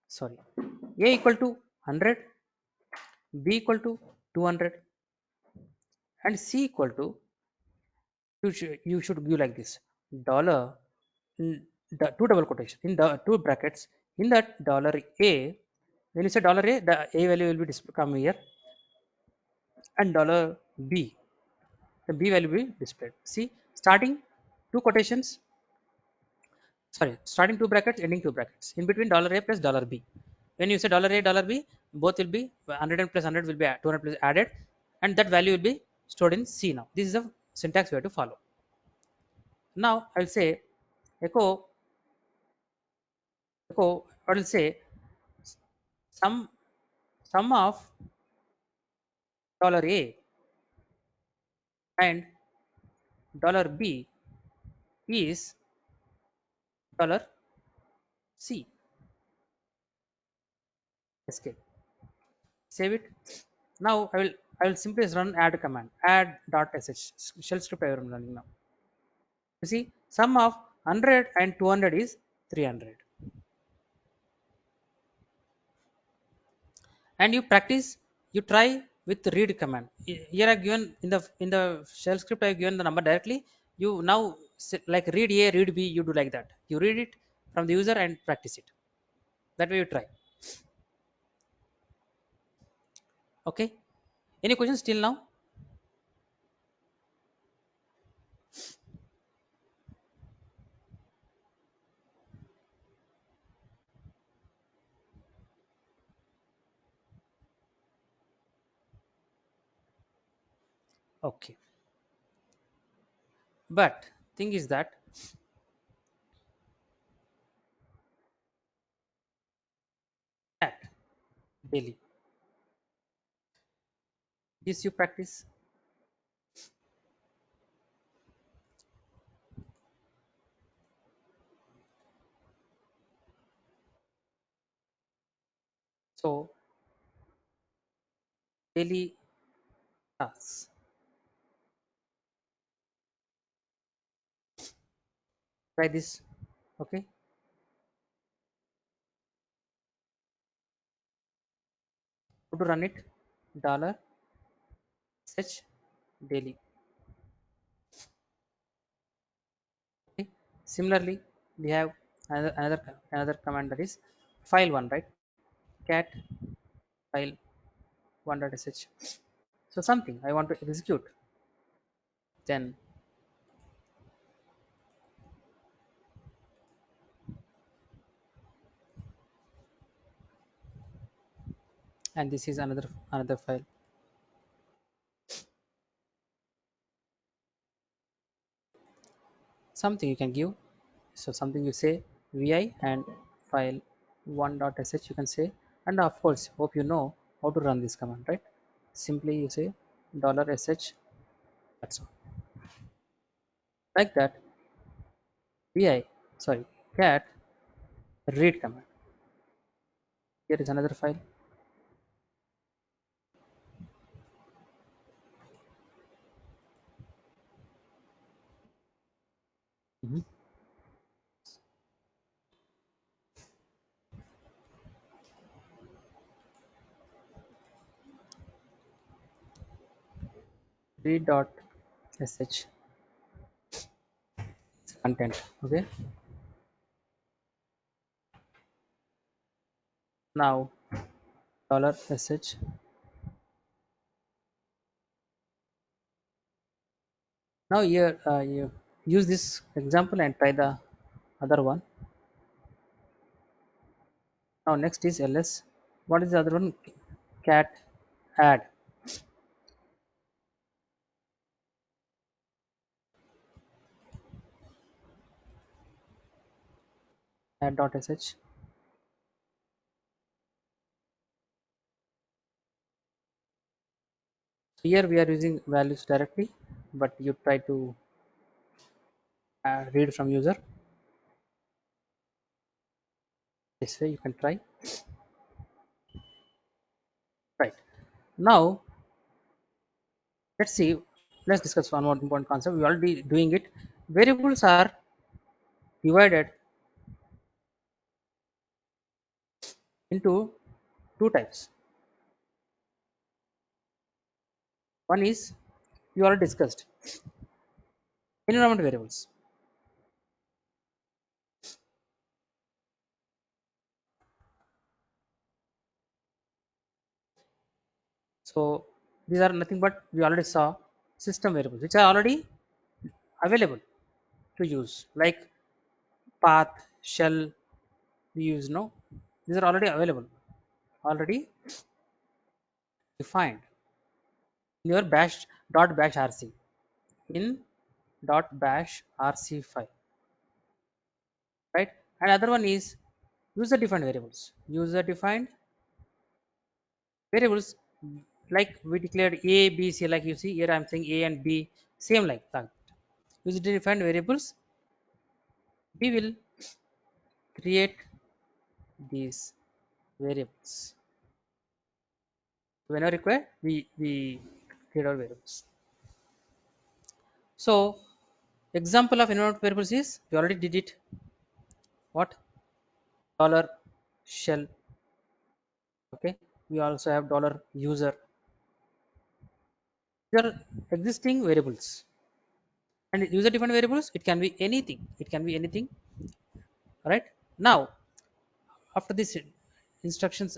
S2: sorry, a equal to 100, b equal to 200, and c equal to, you should give like this, dollar, the two double quotation in the two brackets, in that dollar a, when you say dollar a, the a value will be come here, and dollar b, the b value will be displayed. See, starting two quotations, sorry, starting two brackets, ending two brackets, in between dollar a plus dollar b. When you say dollar a, dollar b, both will be 100 and plus 100 will be 200 plus added, and that value will be stored in c. Now this is the syntax we have to follow. Now I will say echo, I will say sum sum of dollar a and dollar b is dollar c. escape, save it. Now I will simply run add command, add dot sh shell script I am running now. You see, sum of 100 and 200 is 300. And you practice, you try with the read command. Here I given in the shell script I given the number directly. You now like read a, read b, you do like that. You read it from the user and practice it. That way you try. Okay. Any questions till now? Okay. But thing is that at daily, this you practice. So daily tasks. Try this. Okay. How to run it? Dollar search daily. Okay. Similarly, we have another command, that is file one, right? Cat file one.sh. So something I want to execute, then and this is another file. Something you can give. So something you say vi and file one.sh you can say, and of course hope you know how to run this command, right? Simply you say $sh. That's all. Like that, vi, sorry, cat read command. Here is another file. Mhm. read.sh content. Okay. Now $sh. Now here you use this example and try the other one. Now next is ls. What is the other one? Cat add add.sh. So here we are using values directly, but you try to read from user. This way you can try. Right. Now let's see. Let's discuss one more important concept. We already doing it. Variables are divided into two types. One is you already discussed environment variables. So these are nothing but we already saw system variables which are already available to use, like path, shell. We use no. These are already available, already defined in your bash rc, in bash rc file, right? And other one is user defined variables. User defined variables, like we declared a b c, like you see here I'm saying a and b, same like that. User defined variables, we will create these variables. Whenever required, we create our variables. So example of environment variables is, we already did it. What? Dollar shell. Okay. We also have dollar user. These are existing variables. And user defined variables, it can be anything. It can be anything. All right. Now, after this instructions,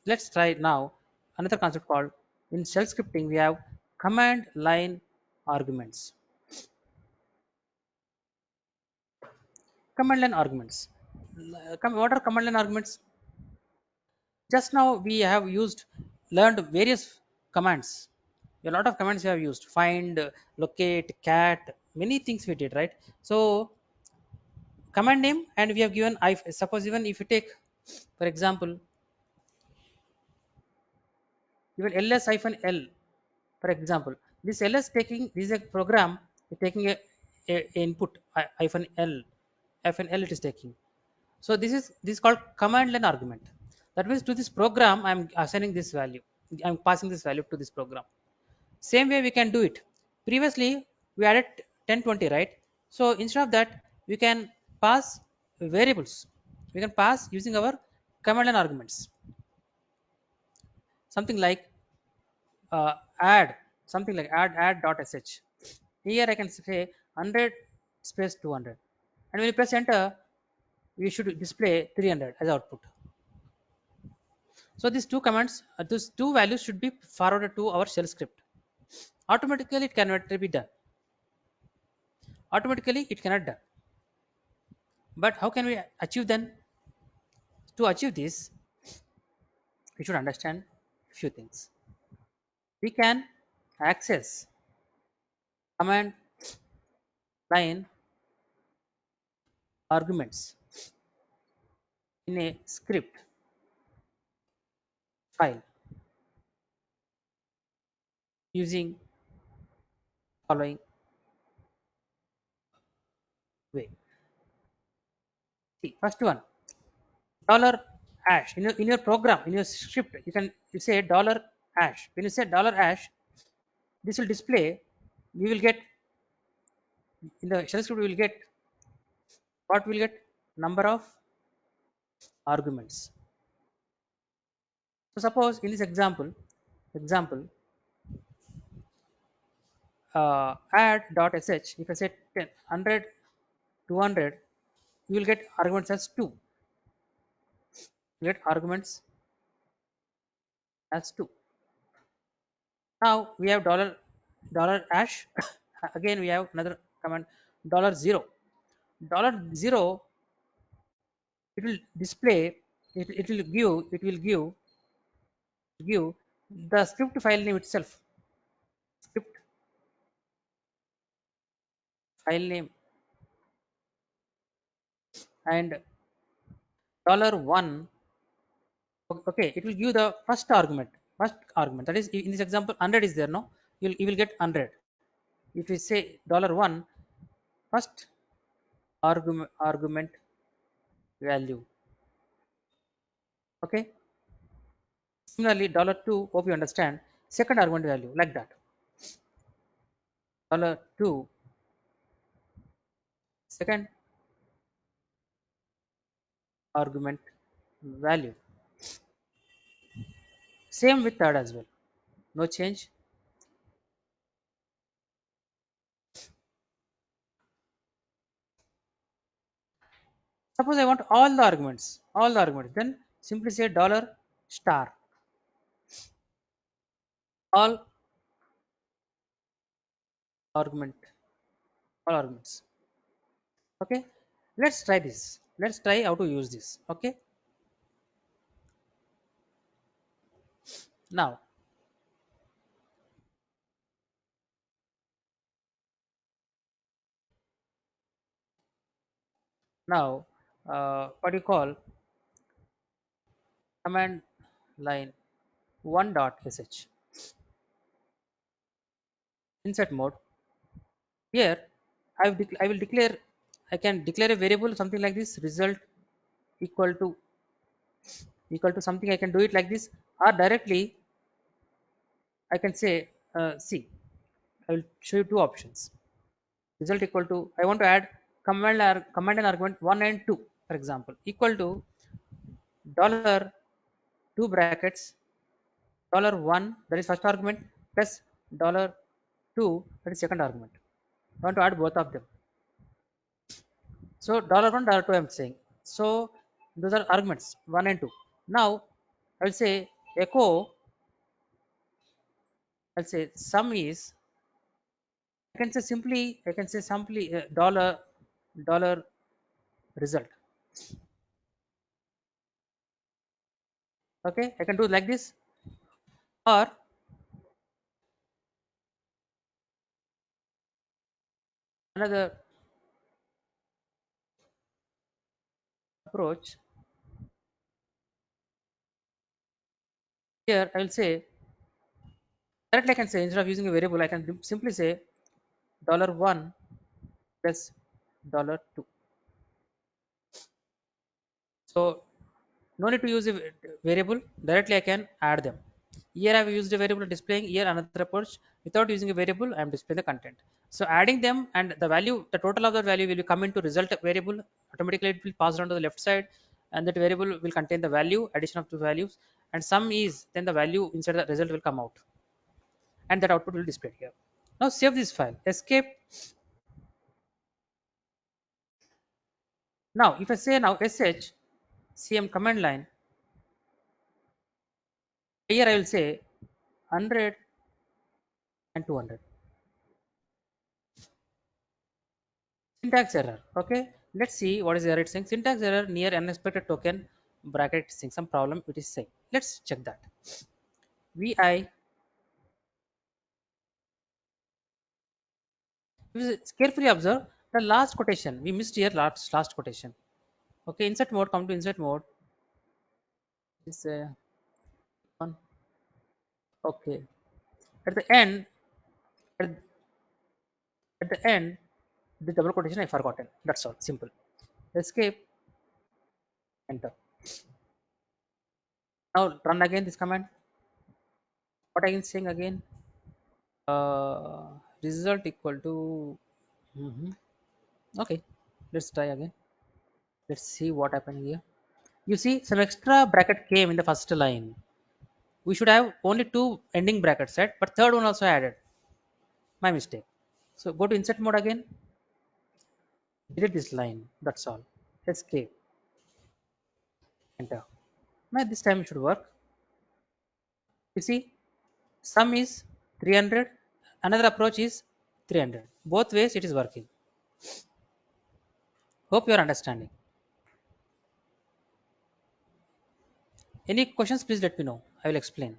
S2: let's try now another concept called, in shell scripting we have command line arguments. Command line arguments. What are command line arguments? Just now we have learned various commands. A lot of commands we have used: find, locate, cat, many things we did, right? So command name, and we have given, I suppose, even if you take, for example, even ls-l, for example, this ls taking, this is a program taking a input hyphen l it is taking. So this is called command line argument. That means, to this program I'm assigning this value, I'm passing this value to this program. Same way we can do it. Previously we added 10 20, right? So instead of that, we can pass variables. We can pass using our command line arguments, something like add, something like add dot sh. Here I can say 100 space 200, and when you press enter, we should display 300 as output. So these two commands, these two values should be forwarded to our shell script. Automatically it cannot be done. Automatically it cannot done. But how can we achieve then? To achieve this, we should understand a few things. We can access command line arguments in a script file using following way. See, first one, dollar hash. In your program, in your script, you say dollar hash. When you say dollar hash, this will display. We will get, in the shell script, we will get what? We'll get number of arguments. So suppose in this example, add dot sh. If I say 10, 100, 200, you will get arguments as 2. You get arguments as 2. Now we have dollar hash. Again we have another command, dollar zero. Dollar zero, it will display, it will give the script file name itself. Script file name, and dollar one. Okay, it will give the first argument. That is, in this example 100 is there, no? You will get 100. If we say dollar one, first argument value. Okay. Similarly, dollar two, hope you understand, second argument value, like that. Dollar two, second argument value. Same with third as well. No change. Suppose I want all the arguments, then simply say dollar star, all argument, all arguments. Okay. Let's try this. Let's try how to use this. Okay. Now, now, what do you call command line 1.sh insert mode. Here I will declare, I can declare a variable something like this, result equal to something. I can do it like this, or directly I can say see, I will show you two options. Result equal to, I want to add command and argument 1 and 2, for example, equal to dollar two brackets dollar one, that is first argument, plus dollar two, that is second argument. I want to add both of them. So dollar one, dollar two, I'm saying. So those are arguments 1 and 2. Now I will say echo. I'll say sum is. I can say simply dollar result. Okay, I can do like this, or another approach. Here I will say directly. I can say instead of using a variable, I can simply say dollar one plus dollar two. So no need to use a variable, directly I can add them. Here I have used a variable displaying, here another approach without using a variable I am displaying the content. So adding them and the value, the total of the value will come into result variable, automatically it will pass on to the left side, and that variable will contain the value, addition of two values, and sum is, then the value inside the result will come out, and that output will display here. Now save this file, escape. Now if I say now sh cm command line, here I will say 100 and 200. Syntax error. Okay, let's see what is the error it's saying. Syntax error near unexpected token bracket saying some problem it is saying. Let's check that. Vi, carefully observe the last quotation. We missed here last quotation. Okay, insert mode, come to insert mode. This one. Okay. At the end, at, at the end, the double quotation I forgotten. That's all. Simple. Escape, enter. Now run again this command. What I am saying again? Result equal to. Okay, let's try again. Let's see what happened here. You see some extra bracket came in the first line. We should have only two ending brackets, right? But third one also added. My mistake. So go to insert mode again. Delete this line. That's all. Escape. Enter. Now this time it should work. You see, sum is 300. Another approach is 300. Both ways it is working. Hope you are understanding. Any questions, please let me know. I will explain.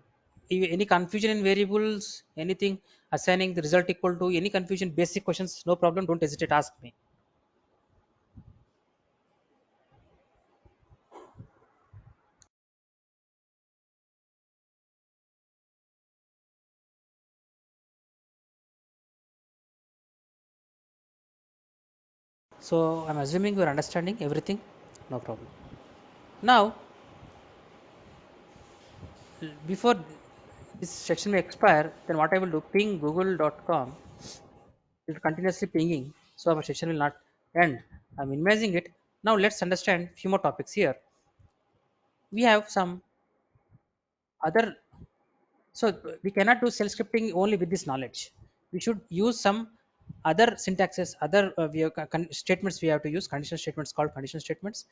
S2: Any confusion in variables, anything assigning the result equal to, any confusion, basic questions, no problem. Don't hesitate, ask me. So I'm assuming you're understanding everything, no problem. Now, before this section may expire, then what I will do, ping google.com, it will continuously pinging, so our section will not end. I'm minimizing it. Now let's understand few more topics here. We have some other, so we cannot do self scripting only with this knowledge. We should use some other syntaxes, other statements we have to use, conditional statements called conditional statements,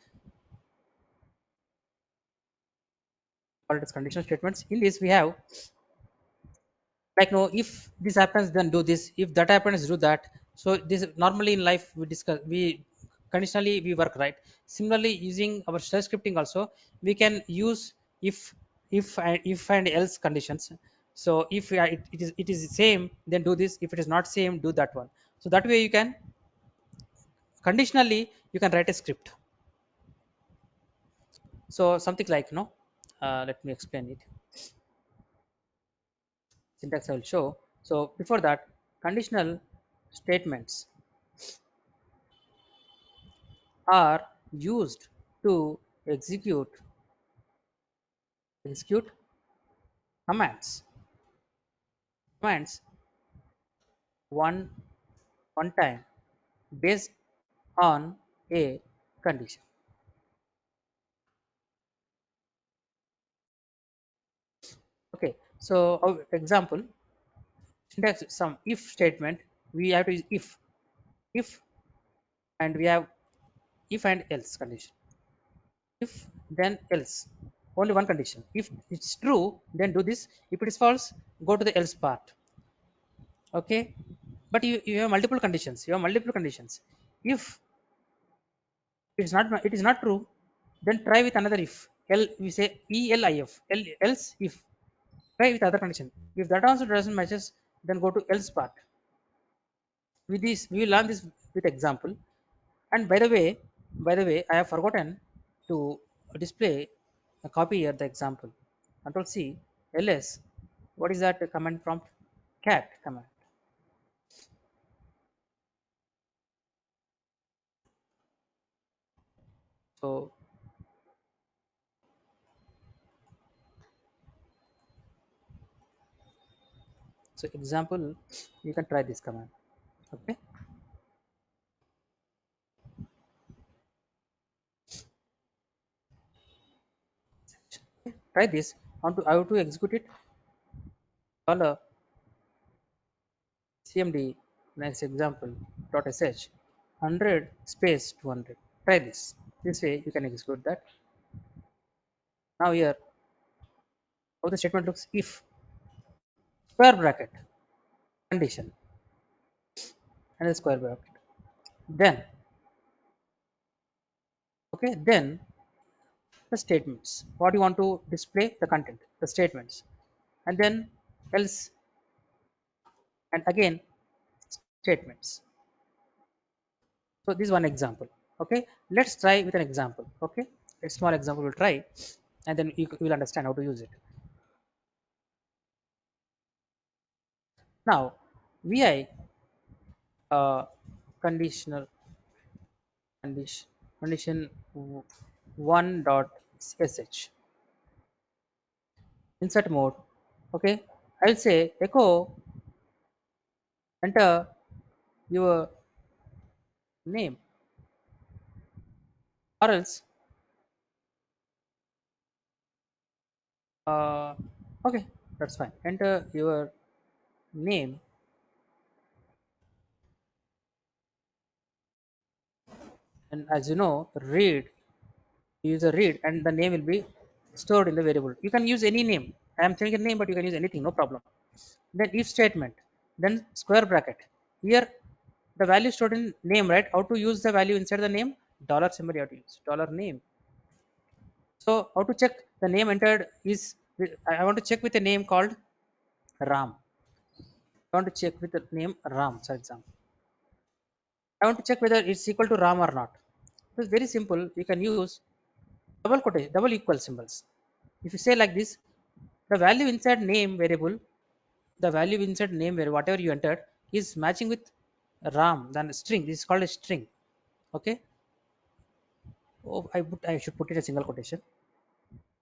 S2: called as conditional statements. In this we have like no, if this happens then do this, if that happens do that. So this normally in life we discuss, we conditionally we work, right? Similarly using our shell scripting also we can use if and else conditions. So if it is same, then do this, if it is not same, do that one. So that way you can conditionally you can write a script. So something like let me explain it. Syntax I will show. So before that, conditional statements are used to execute, execute commands. commands one time based on a condition. Okay, so example syntax, some if statement. We have to use if, and we have if and else condition. If then else, only one condition. If it's true, then do this. If it is false, go to the else part. Okay, but you have multiple conditions. You have multiple conditions. If it is not true, then try with another if. We say elif, else if. Try with other condition. If that also doesn't matches, then go to else part. With this, we will learn this with example. And by the way, I have forgotten to display a copy here the example. Control C, ls. What is that command prompt? Cat command. So example, you can try this command. Okay. Try this. I want to execute it. Dollar cmd next example dot sh 100 space 200. Try this. This way you can execute that. Now here, how the statement looks: if square bracket condition and the square bracket, then okay, then the statements. What you want to display? The content, the statements, and then else, and again statements. So this is one example. Okay, let's try with an example. Okay, a small example we'll try, and then you will understand how to use it. Now, vi conditional condition 1 dot sh insert mode. Okay, I'll say echo enter your name, or else uh, okay, that's fine. Enter your name, and as you know, use a read, and the name will be stored in the variable. You can use any name. I am saying a name, but you can use anything, no problem. Then if statement, then square bracket. Here the value stored in name, right? How to use the value inside the name? Dollar symbol you have to use. Dollar name. So how to check the name entered is, I want to check with a name called Ram. I want to check with the name Ram, for example. I want to check whether it's equal to Ram or not. It's very simple. You can use double quotation, double equal symbols. If you say like this, the value inside name variable, whatever you entered is matching with Ram, then string. This is called a string. Okay. Oh, I should put it a single quotation.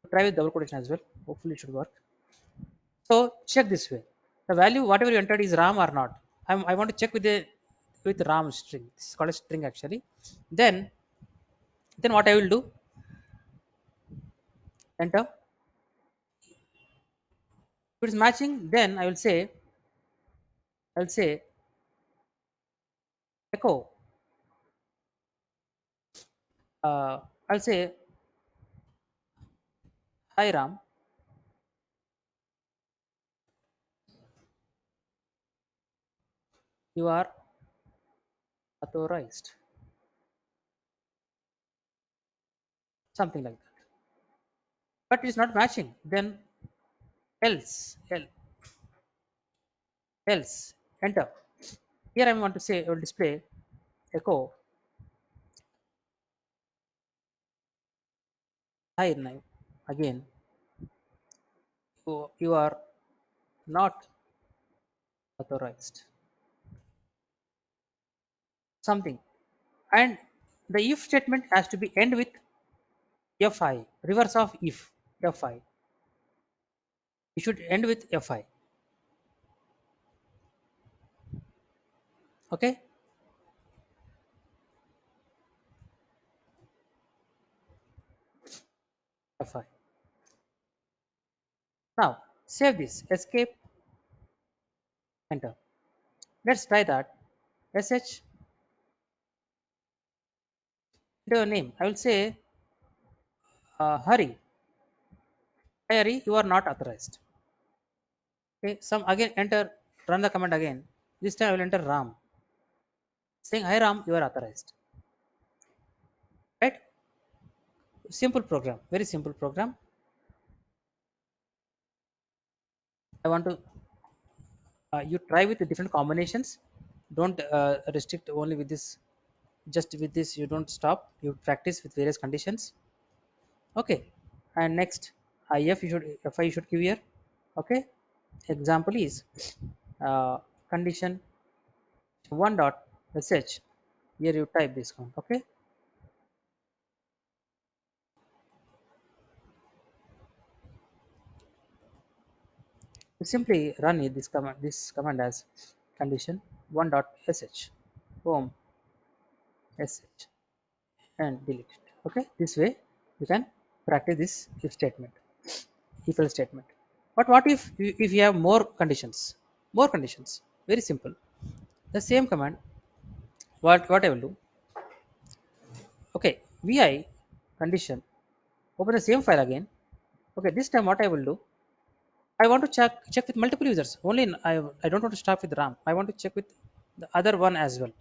S2: Try with double quotation as well. Hopefully, it should work. So check this way. The value whatever you entered is Ram or not. I want to check with Ram string. This is called a string actually. Then what I will do? Enter. If it is matching, then I'll say echo. Uh, I'll say hi Ram. You are authorized. Something like that. But it's not matching. Then else enter. Here I want to say I will display echo hi now. Again, you are not authorized. Something. And the if statement has to be end with fi, reverse of if fi. It should end with fi. Okay. F5. Now save this. Escape. Enter. Let's try that. Sh. Enter your name. I will say Hari. Hey, Hari, you are not authorized. Okay. Some again enter. Run the command again. This time I will enter Ram. Saying hi Ram, you are authorized. Right? Simple program. Very simple program. I want to you try with the different combinations. Don't restrict only with this. Just with this you don't stop. You practice with various conditions. Okay. And next if you should fi you should give here. Okay. Example is uh, condition 1 dot sh. Here you type this one. Okay. You simply run it, this command as condition 1 dot sh home sh and delete it. Okay. This way you can practice this if statement, if else statement. But what if you have more conditions? More conditions. Very simple. The same command. What I will do? Okay, vi condition. Open the same file again. Okay, this time what I will do? I want to check with multiple users. Only I don't want to start with RAM. I want to check with the other one as well.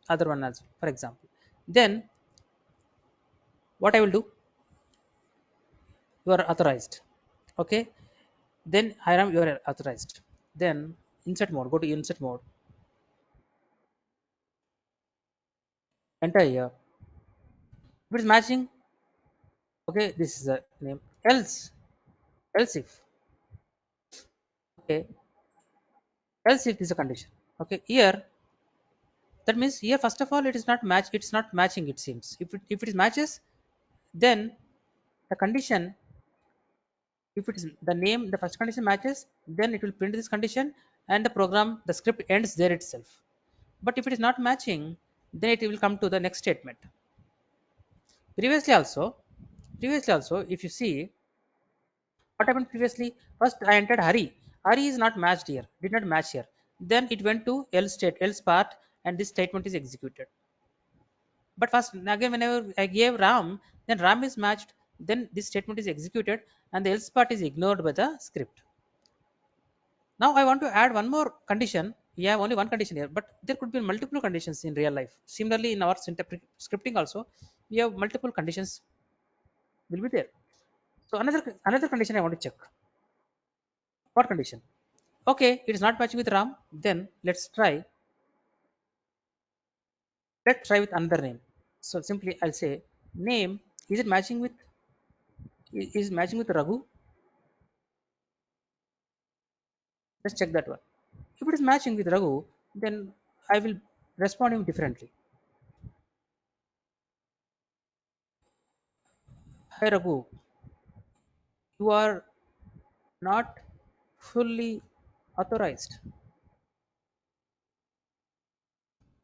S2: Other one as well. For example, then what I will do? You are authorized. Okay. Then Hiram, you are authorized. Then insert mode. Go to insert mode. Enter here. If it is matching, okay, this is the name. Else if, okay, else if is a condition. Okay, here that means here first of all it is not match. It's not matching. It seems if it is matches, then the condition, if it is the name, the first condition matches, then it will print this condition and the program, the script ends there itself. But if it is not matching, then it will come to the next statement. Previously also, if you see what happened previously, first I entered Hari. Hari is not matched here, did not match here. Then it went to else part, and this statement is executed. But first again, whenever I gave Ram, then Ram is matched, then this statement is executed, and the else part is ignored by the script. Now I want to add one more condition. We have only one condition here, but there could be multiple conditions in real life. Similarly, in our scripting also, we have multiple conditions will be there. So another condition I want to check. What condition? Okay, it is not matching with Ram. Then let's try with another name. So simply I'll say name, is it matching with, is matching with Raghu? Let's check that one. If it is matching with Raghu, then I will respond him differently. Hi Raghu, you are not fully authorized.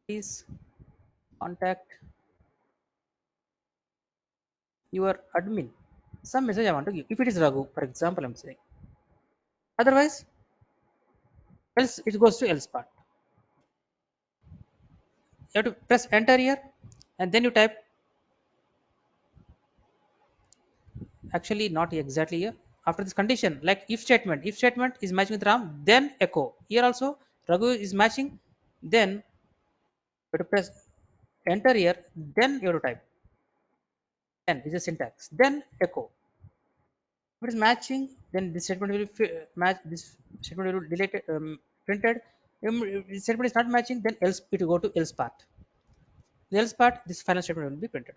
S2: Please contact your admin. Some message I want to give. If it is Raghu, for example, I'm saying. Otherwise, else it goes to else part. You have to press enter here, and then you type, actually not exactly here. After this condition, like if statement is matching with Ram, then echo. Here also Raghu is matching, then you have to press enter here, then you have to type. Then is a syntax. Then echo. If it is matching, then this statement will match. This statement will be deleted, printed. If this statement is not matching, then else it will go to else part. The else part, this final statement will be printed.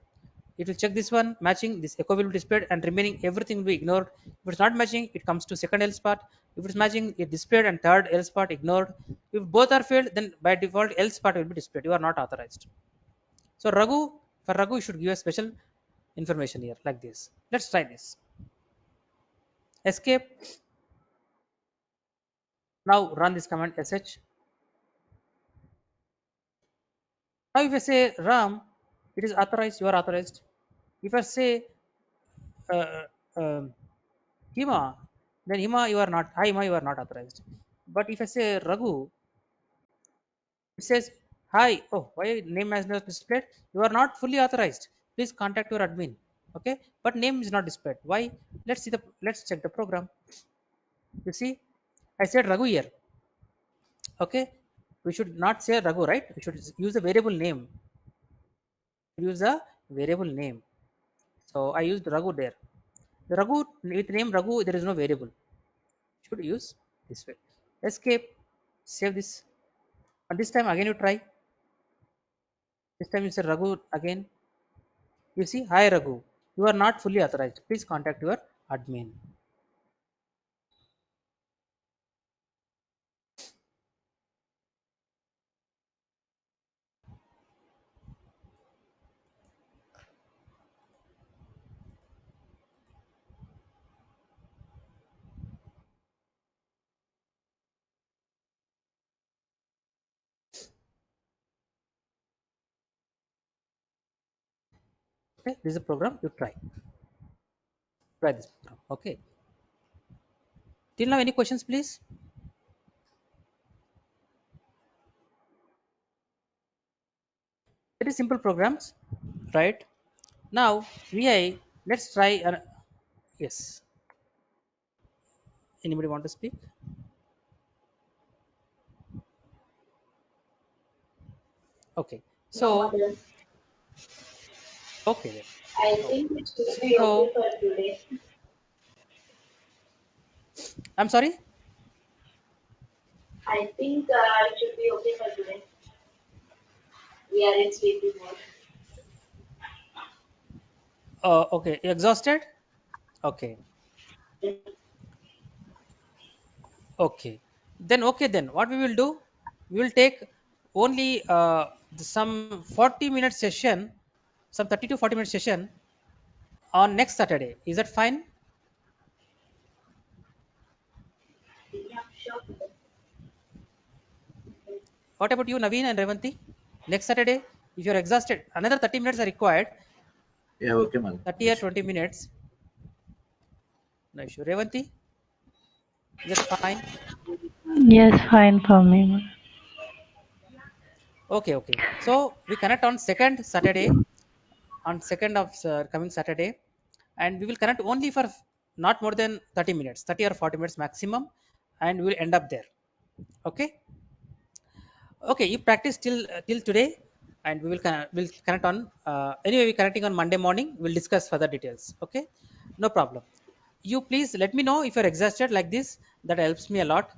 S2: It will check this one matching. This echo will be displayed, and remaining everything will be ignored. If it's not matching, it comes to second else part. If it's matching, it displayed, and third else part ignored. If both are failed, then by default else part will be displayed. You are not authorized. So for Raghu, you should give a special information here like this. Let's try this. Escape. Now run this command sh. Now if I say Ram, it is authorized, you are authorized. If I say uh, um, Hima, then Hima you are not, hi Hima you are not authorized. But if I say Raghu, it says, hi, oh, why name has not displayed? You are not fully authorized. Please contact your admin. Okay, but name is not displayed. Why? Let's check the program. You see, I said Raghu here. Okay, we should not say Raghu, right? We should use a variable name. Use a variable name. So I used Raghu there. The Raghu with name Raghu, there is no variable. Should use this way. Escape, save this. And this time again you try. This time you say Raghu again. You see, hi Raghu, you are not fully authorized. Please contact your admin. Okay, this is a program you try. Try this program. Okay. Till now, any questions, please? Very simple programs, right? Now, VI, let's try. Yes. Anybody want to speak? Okay.
S6: No,
S2: So,
S6: madam.
S2: okay then.
S6: I
S2: No
S6: think
S2: problem.
S6: it should be okay
S2: So,
S6: for today.
S2: I'm sorry.
S6: I think it should be okay for today. We are in sleepy mode.
S2: Okay. You exhausted? Okay. Okay. Then, okay. Then, what we will do? We will take only some 40-minute session, some 30 to 40-minute session on next Saturday. Is that fine?
S6: Yeah, sure.
S2: What about you, Naveen and Revanti? Next Saturday, if you're exhausted, another 30 minutes are required.
S5: Yeah, okay, man.
S2: 30 or 20 minutes. No issue. Revanti, is that fine?
S4: Yes, fine for me, ma'am.
S2: Okay, okay. So we connect on second Saturday, on second of coming Saturday, and we will connect only for not more than 30 minutes, 30 or 40 minutes maximum, and we will end up there. Okay. Okay, you practice till today, and we'll connect on anyway. We're connecting on Monday morning. We'll discuss further details. Okay, no problem. You please let me know if you're exhausted like this. That helps me a lot.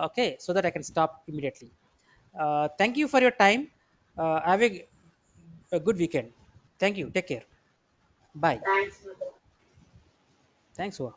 S2: Okay, so that I can stop immediately. Thank you for your time. Have a good weekend. Thank you. Take care. Bye.
S6: Thanks, madam.
S2: Thanks, Ua.